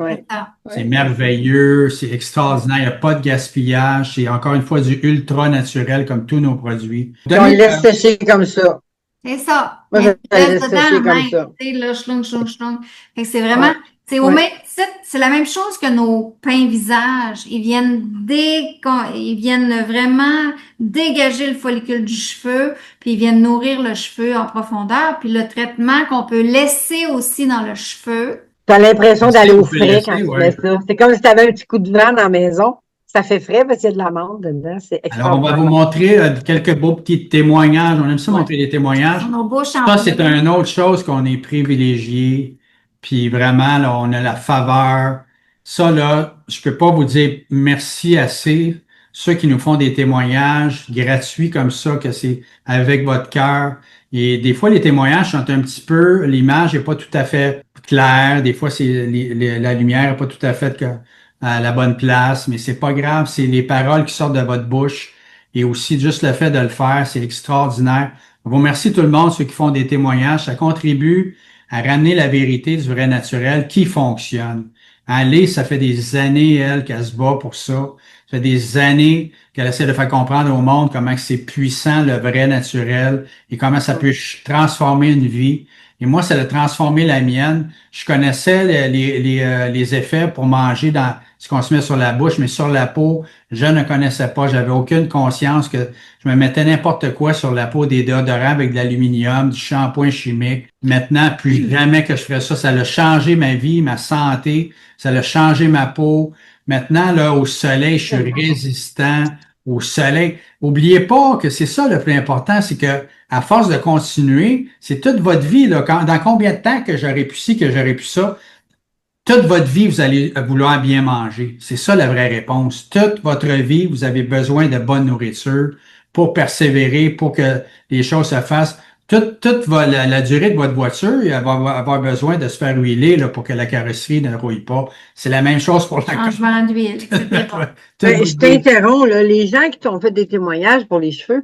C'est merveilleux, c'est extraordinaire, il n'y a pas de gaspillage, c'est encore une fois du ultra naturel comme tous nos produits. On le laisse sécher comme ça. C'est ça. Moi, je laisse sécher comme ça. C'est vraiment, c'est la même chose que nos peints visage. Ils viennent vraiment dégager le follicule du cheveu, puis ils viennent nourrir le cheveu en profondeur. Puis le traitement qu'on peut laisser aussi dans le cheveu. Tu as l'impression d'aller au frais quand tu fais ça. C'est comme si tu avais un petit coup de vent dans la maison. Ça fait frais parce qu'il y a de l'amande dedans. C'est extraordinaire. Alors, on va vous montrer quelques beaux petits témoignages. On aime ça montrer des témoignages. Ça, c'est une autre chose qu'on est privilégié. Puis vraiment, là, on a la faveur. Ça, là, je peux pas vous dire merci assez. Ceux qui nous font des témoignages gratuits comme ça, que c'est avec votre cœur. Et des fois, les témoignages sont un petit peu, l'image n'est pas tout à fait claire. Des fois, la lumière n'est pas tout à fait à la bonne place, mais c'est pas grave. C'est les paroles qui sortent de votre bouche. Et aussi, juste le fait de le faire, c'est extraordinaire. Je vous remercie tout le monde, ceux qui font des témoignages. Ça contribue à ramener la vérité du vrai naturel qui fonctionne. Lise, ça fait des années, elle, qu'elle se bat pour ça. Ça fait des années qu'elle essaie de faire comprendre au monde comment c'est puissant, le vrai naturel, et comment ça peut transformer une vie. Et moi, ça a transformé la mienne. Je connaissais les effets pour manger dans ce qu'on se met sur la bouche, mais sur la peau, je ne connaissais pas. J'avais aucune conscience que je me mettais n'importe quoi sur la peau, des déodorants avec de l'aluminium, du shampoing chimique. Maintenant, plus jamais que je ferais ça. Ça a changé ma vie, ma santé. Ça a changé ma peau. Maintenant, là, au soleil, je suis résistant au soleil. Oubliez pas que c'est ça le plus important, c'est que à force de continuer, c'est toute votre vie, là, dans combien de temps que j'aurais pu ci, que j'aurais pu ça, toute votre vie, vous allez vouloir bien manger. C'est ça la vraie réponse. Toute votre vie, vous avez besoin de bonne nourriture pour persévérer, pour que les choses se fassent. Toute la durée de votre voiture, elle va avoir besoin de se faire huiler là, pour que la carrosserie ne rouille pas. C'est la même chose pour la changement d'huile, etc. Je t'interromps, là. Les gens qui t'ont fait des témoignages pour les cheveux,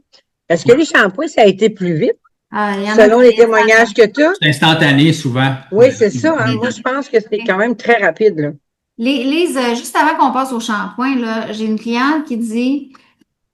est-ce que les shampoings, ça a été plus vite? Selon les témoignages que tu as? C'est instantané, souvent. Oui, c'est ça. Hein? Moi, je pense que c'est quand même très rapide, là. Lise, juste avant qu'on passe au shampoing, là, j'ai une cliente qui dit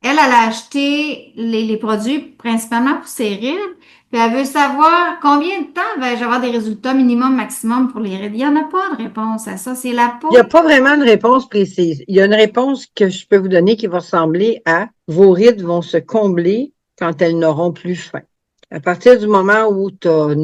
elle a acheté les produits principalement pour ses rides, puis elle veut savoir combien de temps vais-je avoir des résultats minimum, maximum pour les rides. Il n'y en a pas de réponse à ça, c'est la peau. Il n'y a pas vraiment de réponse précise. Il y a une réponse que je peux vous donner qui va ressembler à vos rides vont se combler quand elles n'auront plus faim. À partir du moment où tu as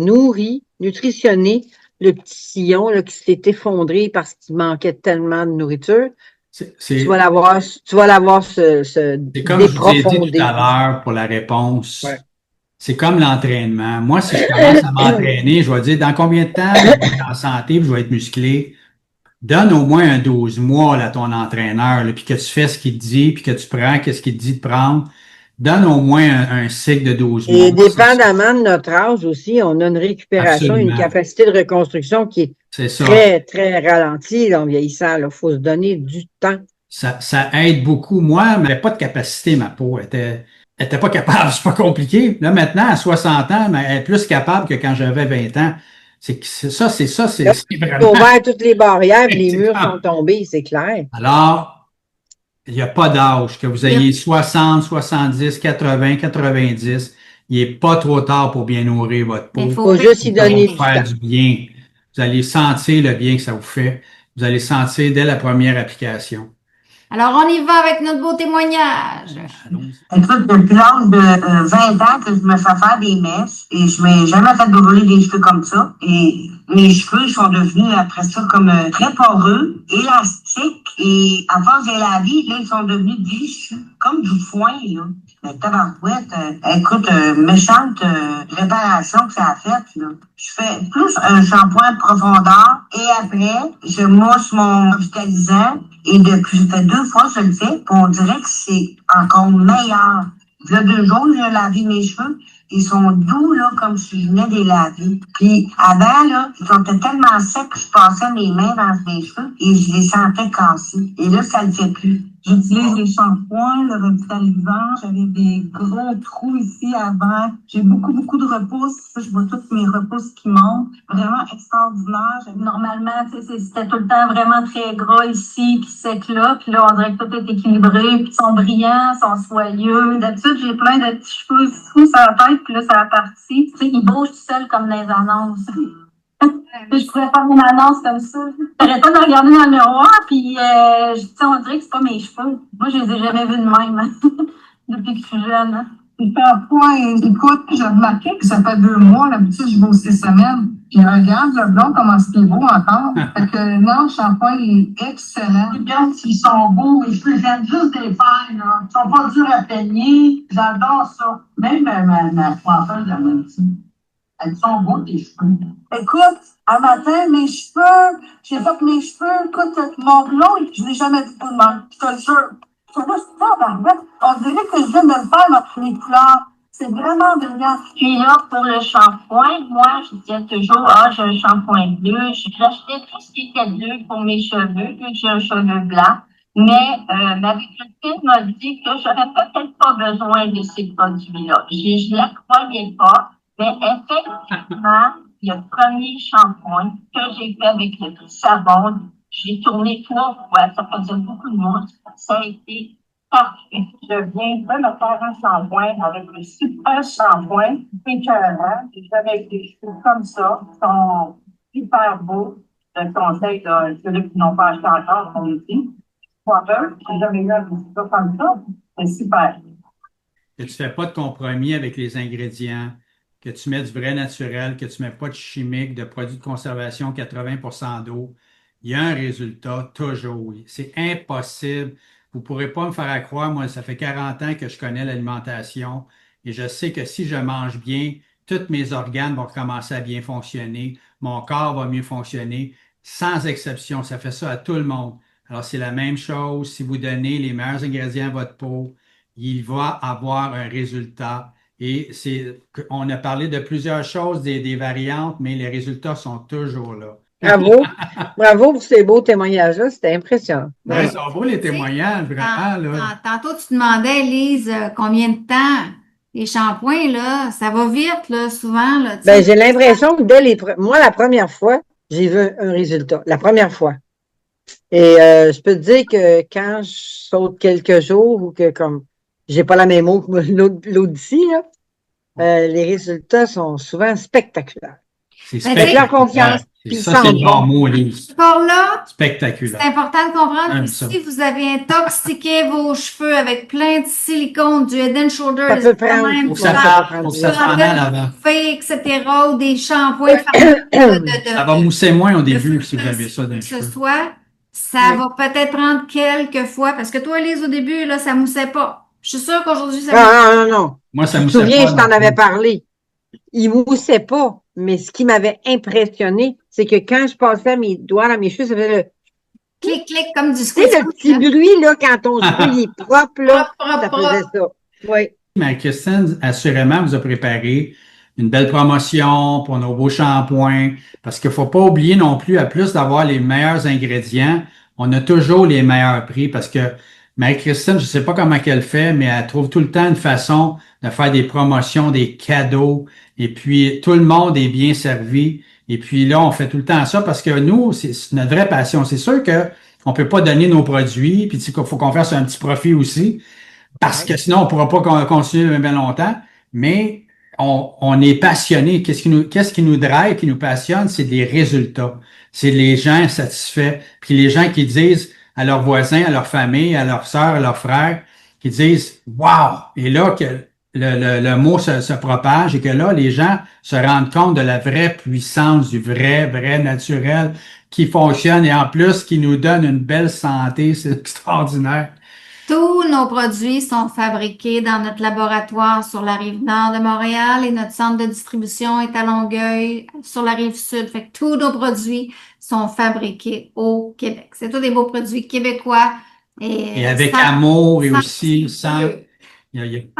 nutritionné le petit sillon là, qui s'est effondré parce qu'il manquait tellement de nourriture, tu vas l'avoir c'est comme je vous ai dit tout à l'heure pour la réponse. Ouais. C'est comme l'entraînement. Moi, si je commence à m'entraîner, je vais dire dans combien de temps je vais être en santé, je vais être musclé. Donne au moins un 12 mois là, à ton entraîneur, là, puis que tu fais ce qu'il te dit, puis que tu prends qu'est-ce qu'il te dit de prendre. Donne au moins un cycle de 12 mois. Et dépendamment de notre âge aussi, on a une récupération, une capacité de reconstruction qui est très, très ralentie en vieillissant. Il faut se donner du temps. Ça aide beaucoup. Moi, mais pas de capacité, ma peau. Elle était pas capable, c'est pas compliqué. Là, maintenant, à 60 ans, elle est plus capable que quand j'avais 20 ans. C'est vraiment... ouvert toutes les barrières, les murs sont tombés, c'est clair. Alors, il n'y a pas d'âge. Que vous ayez 60, 70, 80, 90, il n'est pas trop tard pour bien nourrir votre peau. Il faut juste y donner du faire du bien. Vous allez sentir le bien que ça vous fait. Vous allez sentir dès la première application. Alors, on y va avec notre beau témoignage. Écoute, depuis l'âge de 20 ans que je me fais faire des mèches et je m'ai jamais fait brûler les cheveux comme ça. Et mes cheveux sont devenus après ça comme très poreux, élastiques et à force de la vie, là, ils sont devenus visseux, comme du foin, là. Mais tabarouette, écoute, méchante réparation que ça a faite, là. Je fais plus un shampoing de profondeur et après, je mousse mon revitalisant et depuis, ça fait 2 fois que je le fais, puis on dirait que c'est encore meilleur. Il y a 2 jours, j'ai lavé mes cheveux. Ils sont doux, là, comme si je venais de les laver. Puis avant, là, ils étaient tellement secs que je passais mes mains dans mes cheveux et je les sentais cassés. Et là, ça le fait plus. J'utilise les shampoings, le revitalisant. J'avais des gros trous ici avant. J'ai beaucoup de repousses. Je vois toutes mes repousses qui montent. Vraiment extraordinaire. Normalement, c'était tout le temps vraiment très gras ici, puis sec là. Puis là, on dirait que tout est équilibré. Puis ils sont brillants, ils sont soyeux. D'habitude, j'ai plein de petits cheveux sous sur la tête. Puis là, ça a parti. Tu sais, ils bougent tout seuls comme les annonces. Je pourrais faire une annonce comme ça. J'arrêtais de regarder dans le miroir, puis on dirait que c'est pas mes cheveux. Moi, je les ai jamais vus de même, hein, depuis que je suis jeune. Hein. Écoute, j'ai remarqué que ça fait 2 mois, d'habitude, je vais aux 6 semaines. Puis regarde, le blond, comment c'est beau encore. Fait que non, le shampoing est excellent. Regarde s'ils sont beaux, et je peux juste des faire, là. Ils sont pas durs à peigner. J'adore ça. Même ma coiffeuse, la médecine. Elles sont beaux, tes cheveux. Écoute, un matin, mes cheveux, j'ai fait mes cheveux, écoute, mon blond, je l'ai jamais vu pour le même. Je te le jure. Je te laisse pas, Barbette. On dirait que je viens de le faire, mes couleurs. C'est vraiment brillant. Puis là, pour le shampoing, moi, je disais toujours, j'ai un shampoing bleu. J'achetais tout ce qui était bleu pour mes cheveux, vu que j'ai un cheveu blanc. Mais ma vétérinaire m'a dit que j'aurais peut-être pas besoin de ces produits-là. Je la croyais pas. Mais effectivement, le premier shampoing que j'ai fait avec le savon, j'ai tourné 3 fois, ça faisait beaucoup de mousse. Ça a été parfait. Je viens de me faire un shampoing avec le super shampoing, écœurant. J'ai jamais eu des cheveux comme ça. Ils sont super beaux. Je conseille à ceux qui n'ont pas acheté encore, on le dit. J'ai jamais eu un résultat comme ça. C'est super. Que tu fais pas de compromis avec les ingrédients, que tu mets du vrai naturel, que tu mets pas de chimique, de produits de conservation, 80% d'eau, il y a un résultat toujours. C'est impossible. Vous pourrez pas me faire croire, moi, ça fait 40 ans que je connais l'alimentation et je sais que si je mange bien, tous mes organes vont commencer à bien fonctionner, mon corps va mieux fonctionner, sans exception. Ça fait ça à tout le monde. Alors, c'est la même chose. Si vous donnez les meilleurs ingrédients à votre peau, il va avoir un résultat. Et on a parlé de plusieurs choses, des variantes, mais les résultats sont toujours là. Bravo. Bravo pour ces beaux témoignages-là. C'était impressionnant. Ouais, ils sont beaux, les témoignages, vraiment. Là. Tantôt, tu demandais, Lise, combien de temps les shampoings, là, ça va vite, là, souvent. Là, j'ai l'impression que moi, la première fois, j'ai vu un résultat. La première fois. Et je peux te dire que quand je saute quelques jours ou que comme j'ai pas la même eau que l'autre d'ici, là. Les résultats sont souvent spectaculaires. C'est Ben, Faites leur spectaculaire. confiance, C'est puis ils ça, c'est sentent le bon bon. mot, Lise. Encore là, c'est Spectaculaire. important de comprendre J'aime que ça. si vous avez intoxiqué vos cheveux avec plein de silicone, du Head and Shoulders, Ça peut quand prendre, même, Faut que du ça ouais, ça fasse, peut savon, prendre faut que du ça temps. s'en aille avant. fait, etc., ou des shampoings Ça va mousser moins au début si vous avez ça dans les que ce cheveux. soit, ça Oui. va peut-être prendre quelques fois, parce que toi, Lise, au début, là, ça moussait pas. Je suis sûre qu'aujourd'hui, ça mousse. Ah, non, non, non. Moi, ça Tu te moussait souviens, pas je non t'en avais plus. parlé. Il moussait pas, mais ce qui m'avait impressionné, c'est que quand je passais mes doigts dans mes cheveux, ça faisait le, Clic, clic, comme du tu sais, le squishy, petit là. bruit, là, quand ton cheveu, il est propre, là, Propre, ça propre, faisait propre. ça. Oui. Marie-Christine, assurément, vous a préparé une belle promotion pour nos beaux shampoings, parce qu'il faut pas oublier non plus, à plus d'avoir les meilleurs ingrédients, on a toujours les meilleurs prix, parce que Marie-Christine, je sais pas comment qu'elle fait, mais elle trouve tout le temps une façon de faire des promotions, des cadeaux, et puis tout le monde est bien servi. Et puis là, on fait tout le temps ça parce que nous, c'est notre vraie passion. C'est sûr que on peut pas donner nos produits, puis il faut qu'on fasse un petit profit aussi. Parce que sinon, on ne pourra pas continuer bien longtemps, mais on est passionné. Qu'est-ce qui nous drive, qui nous passionne, c'est des résultats. C'est les gens satisfaits. Puis les gens qui disent à leurs voisins, à leur famille, à leurs sœurs, à leurs frères, qui disent wow! Et là, que le mot se propage et que là, les gens se rendent compte de la vraie puissance, du vrai naturel qui fonctionne et en plus qui nous donne une belle santé. C'est extraordinaire. Tous nos produits sont fabriqués dans notre laboratoire sur la rive nord de Montréal et notre centre de distribution est à Longueuil, sur la rive sud. Fait que tous nos produits sont fabriqués au Québec. C'est tous des beaux produits québécois Et avec sans- amour et sans- aussi sans.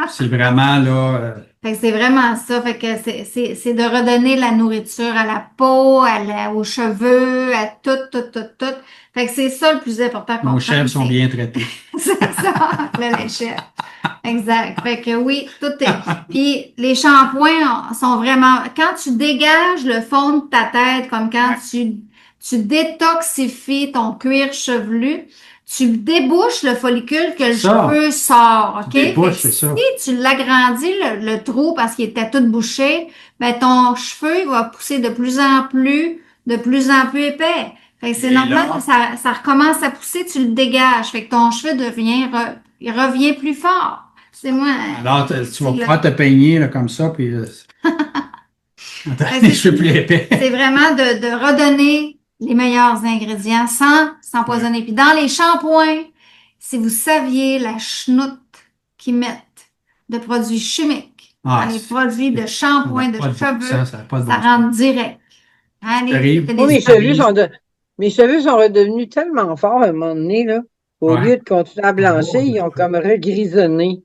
C'est vraiment là. Fait que c'est vraiment ça. Fait que c'est de redonner la nourriture à la peau, aux cheveux, à tout. Fait que c'est ça le plus important qu'on Nos fait. chefs sont bien traités. C'est ça, le chef. Exact. Fait que oui, tout est. Puis les shampoings sont vraiment. Quand tu dégages le fond de ta tête, comme quand tu détoxifies ton cuir chevelu, tu débouches le follicule que le Ça. cheveu sort, OK? Débouche, Fait que c'est ça. si tu l'agrandis, le trou, parce qu'il était tout bouché, ben ton cheveu il va pousser de plus en plus épais. Fait que c'est Et normal là- que ça recommence à pousser, tu le dégages. Fait que ton cheveu il revient plus fort. C'est moi. Alors, tu vas c'est pouvoir te peigner là, comme ça, puis les cheveux plus épais. C'est vraiment de redonner les meilleurs ingrédients sans s'empoisonner. Puis dans les shampoings, si vous saviez la chenoute qu'ils mettent de produits chimiques Ah, dans les produits de shampoing, de pas cheveux, ça n'a pas de ça bon sens. rentre direct. Hein, Terrible. c'est Moi, des- mes cheveux sont redevenus tellement forts à un moment donné, là. Au Ouais. lieu de continuer à blanchir, ils ont comme regrisonné.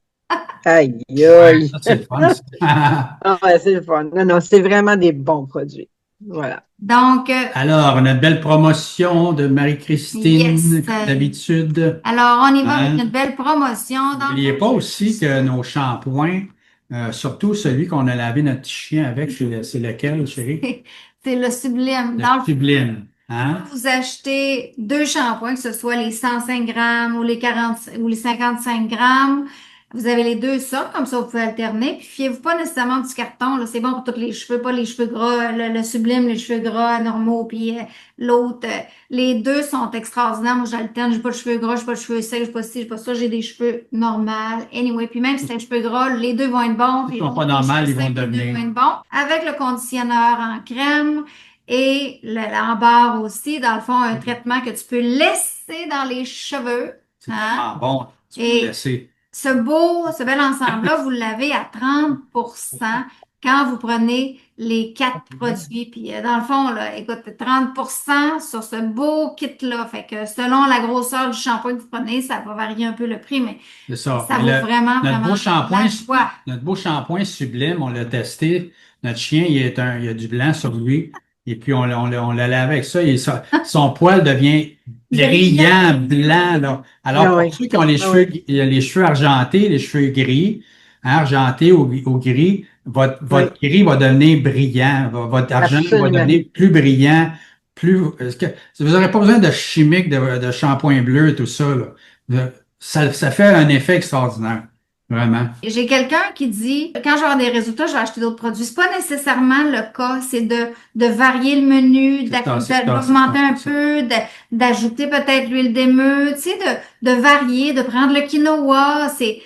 Aïe, Ouais, aïe. ça, c'est le fun. Ça. Ah ouais, c'est le fun. Non, non, c'est vraiment des bons produits. Voilà. Donc, Alors, on a une belle promotion de Marie-Christine, Yes. comme d'habitude. alors, on y va Hein? avec une belle promotion. Donc, N'oubliez pas aussi que nos shampoings, surtout celui qu'on a lavé notre petit chien avec, c'est lequel, chérie? c'est le sublime. Le Dans le Sublime. Hein? vous achetez 2 shampoings, que ce soit les 105 grammes ou les 40 ou les 55 grammes. Vous avez les deux sortes, comme ça vous pouvez alterner. Puis fiez-vous pas nécessairement du carton, là, c'est bon pour tous les cheveux, pas les cheveux gras, le sublime, les cheveux gras normaux, puis l'autre. Les deux sont extraordinaires. Moi, j'alterne, j'ai pas de cheveux gras, j'ai pas de cheveux secs, j'ai pas ci, j'ai pas ça, j'ai des cheveux normaux. Anyway, puis même si c'est des cheveux gras, les deux vont être bons. Puis Ils sont pas les normaux, cheveux ils vont secs, les deux devenir. vont être bons. Avec le conditionneur en crème et l'embarre aussi, dans le fond, un traitement que tu peux laisser dans les cheveux. C'est Hein? vraiment bon. Tu peux Et- le laisser. Ce bel ensemble-là, vous l'avez à 30% quand vous prenez les 4 produits. Puis, dans le fond, là, écoute, 30% sur ce beau kit-là. Fait que selon la grosseur du shampoing que vous prenez, ça va varier un peu le prix, mais C'est ça. ça Et vaut vraiment, notre vraiment beau shampoing, la joie. notre beau shampoing sublime, on l'a testé. Notre chien, il a du blanc sur lui. Et puis, on l'a lavé avec ça. Et son poil devient brillant, blanc, là. Alors, Ah pour oui. ceux qui ont les Ah cheveux, les cheveux argentés, les cheveux gris, hein, argentés au gris, votre gris va devenir brillant. Votre argent va Absolument. devenir plus brillant, vous n'aurez pas besoin de chimique, de shampoing bleu, tout ça, là. Ça fait un effet extraordinaire. Vraiment. J'ai quelqu'un qui dit, quand je vais avoir des résultats, je vais acheter d'autres produits. C'est pas nécessairement le cas, c'est de varier le menu, d'augmenter un peu, d'ajouter peut-être l'huile d'émeute, tu sais, de varier, de prendre le quinoa. C'est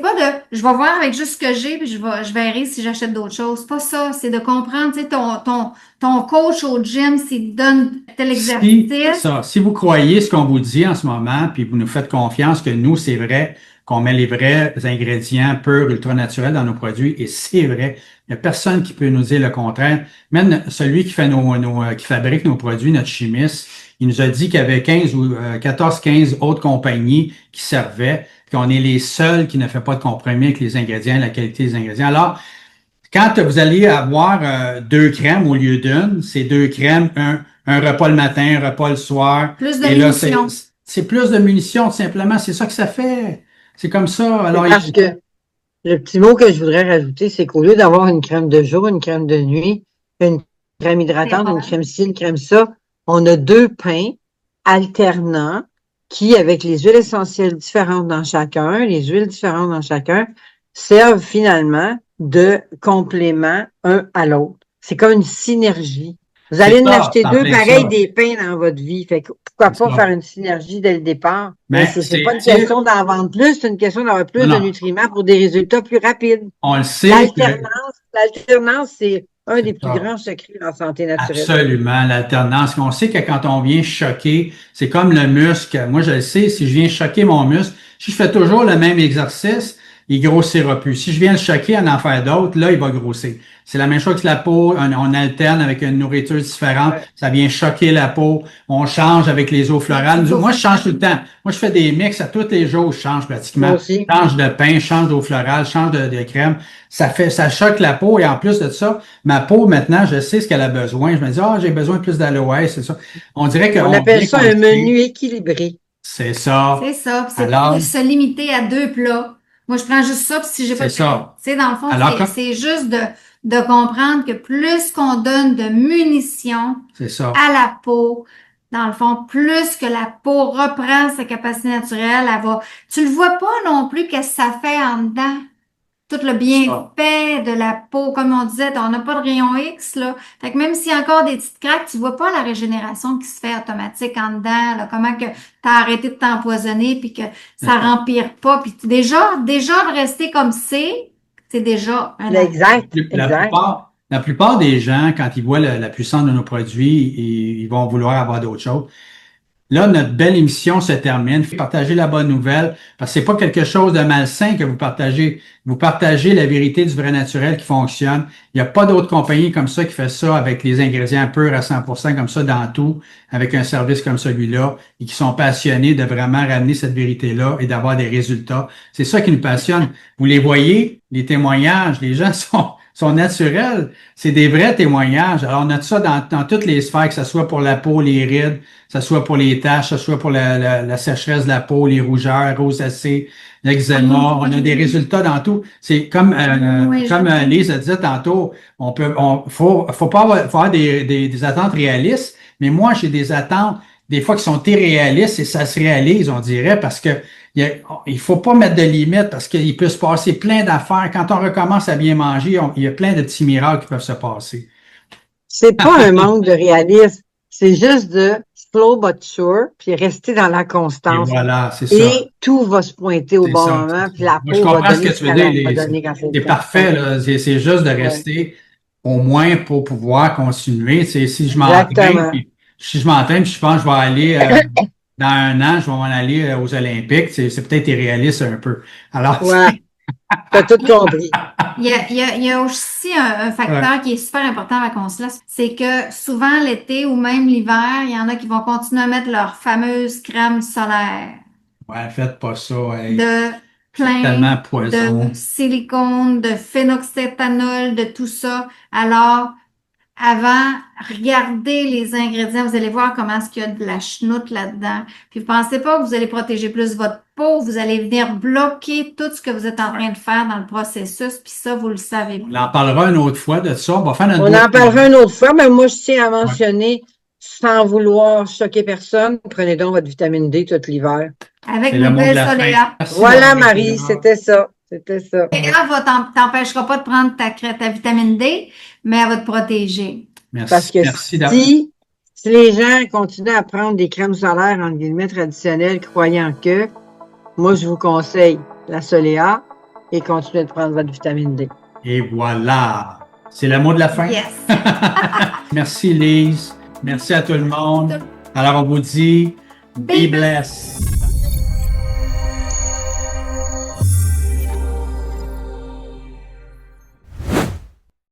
pas je vais voir avec juste ce que j'ai puis je verrai si j'achète d'autres choses. C'est pas ça. C'est de comprendre, tu sais, ton coach au gym, s'il te donne tel exercice. Si vous croyez ce qu'on vous dit en ce moment, puis vous nous faites confiance que nous, c'est vrai, qu'on met les vrais ingrédients purs, ultra naturels dans nos produits, et c'est vrai. Il n'y a personne qui peut nous dire le contraire. Même celui qui fait qui fabrique nos produits, notre chimiste, il nous a dit qu'il y avait 15 autres compagnies qui servaient, qu'on est les seuls qui ne font pas de compromis avec les ingrédients, la qualité des ingrédients. Alors, quand vous allez avoir 2 crèmes au lieu d'une, c'est 2 crèmes, un repas le matin, un repas le soir. Plus de munitions. C'est plus de munitions, tout simplement. C'est ça que ça fait. C'est comme ça. Alors, parce que le petit mot que je voudrais rajouter, c'est qu'au lieu d'avoir une crème de jour, une crème de nuit, une crème hydratante, une crème ci, une crème ça, on a 2 pains alternants qui, avec les huiles essentielles différentes dans chacun, les huiles différentes dans chacun, servent finalement de complément un à l'autre. C'est comme une synergie. Vous allez en acheter 2 pareils des pains dans votre vie. Fait que pourquoi pas faire une synergie dès le départ? Mais c'est pas une question d'en vendre plus, c'est une question d'avoir plus de nutriments pour des résultats plus rapides. On le sait. L'alternance, c'est un des plus grands secrets en santé naturelle. Absolument, l'alternance. On sait que quand on vient choquer, c'est comme le muscle. Moi, je le sais, si je viens choquer mon muscle, si je fais toujours le même exercice, il grossira plus. Si je viens le choquer, en faire d'autres, là, il va grossir. C'est la même chose que la peau. On alterne avec une nourriture différente. Ouais. Ça vient choquer la peau. On change avec les eaux florales. Moi, je change tout le temps. Moi, je fais des mix à tous les jours. Je change pratiquement. Je change de pain, je change d'eau florale, je change de crème. Ça choque la peau. Et en plus de ça, ma peau, maintenant, je sais ce qu'elle a besoin. Je me dis, j'ai besoin de plus d'aloès, c'est ça. On dirait qu'on appelle ça un menu équilibré. C'est ça. C'est ça. C'est de se limiter à 2 plats. Moi, je prends juste ça, puis si j'ai pas de... Tu sais, dans le fond, c'est juste de comprendre que plus qu'on donne de munitions à la peau, dans le fond, plus que la peau reprend sa capacité naturelle, tu le vois pas non plus qu'est-ce que ça fait en dedans. Tout le bienfait de la peau, comme on disait, on n'a pas de rayon X, là. Fait que même s'il y a encore des petites craques, tu vois pas la régénération qui se fait automatique en dedans, là. Comment que t'as arrêté de t'empoisonner puis que ça rempire pas. Puis déjà de rester comme c'est déjà un exact. La plupart des gens, quand ils voient la puissance de nos produits, ils vont vouloir avoir d'autres choses. Là, notre belle émission se termine. Partagez la bonne nouvelle, parce que c'est pas quelque chose de malsain que vous partagez. Vous partagez la vérité du vrai naturel qui fonctionne. Il n'y a pas d'autres compagnies comme ça qui fait ça avec les ingrédients purs à 100% comme ça dans tout, avec un service comme celui-là, et qui sont passionnés de vraiment ramener cette vérité-là et d'avoir des résultats. C'est ça qui nous passionne. Vous les voyez, les témoignages, les gens sont naturels. C'est des vrais témoignages. Alors, on a ça dans toutes les sphères, que ce soit pour la peau, les rides, que ce soit pour les taches, que ce soit pour la sécheresse de la peau, les rougeurs, rosacées, l'eczéma. On a des résultats dans tout. C'est comme Lise a dit tantôt, faut avoir des attentes réalistes, mais moi, j'ai des attentes des fois qui sont irréalistes et ça se réalise, on dirait, parce que il faut pas mettre de limites parce qu'il peut se passer plein d'affaires. Quand on recommence à bien manger, il y a plein de petits miracles qui peuvent se passer. C'est pas un manque de réalisme. C'est juste de slow but sure, puis rester dans la constance. Et voilà, c'est ça. Et tout va se pointer au bon moment, puis la peau va donner ce qu'elle va donner quand c'est parfait, là. C'est juste de rester au moins pour pouvoir continuer. Si je m'entraîne, puis je pense que je vais aller dans 1 an, je vais m'en aller aux Olympiques. C'est peut-être irréaliste un peu. Alors, t'as tout compris. Il y a aussi un facteur qui est super important à considérer, c'est que souvent l'été ou même l'hiver, il y en a qui vont continuer à mettre leur fameuse crème solaire. Ouais, faites pas ça. Hey. De plein tellement poison. De silicone, de phénoxyéthanol, de tout ça. Alors, avant, regardez les ingrédients, vous allez voir comment est-ce qu'il y a de la chenoute là-dedans. Puis pensez pas que vous allez protéger plus votre peau, vous allez venir bloquer tout ce que vous êtes en train de faire dans le processus, puis ça, vous le savez pas. On en parlera une autre fois de ça. On en parlera une autre fois, mais moi, je tiens à mentionner, sans vouloir choquer personne, prenez donc votre vitamine D tout l'hiver. Avec une belle soléa. Voilà, Marie, c'était ça. C'était ça. Et elle t'empêchera pas de prendre ta vitamine D, mais elle va te protéger. Merci. Parce que Merci si les gens continuent à prendre des crèmes solaires, entre guillemets, traditionnelles, croyant que, moi, je vous conseille la Soléa et continuez de prendre votre vitamine D. Et voilà. C'est le mot de la fin. Yes. Merci Lise. Merci à tout le monde. Alors on vous dit, be blessed.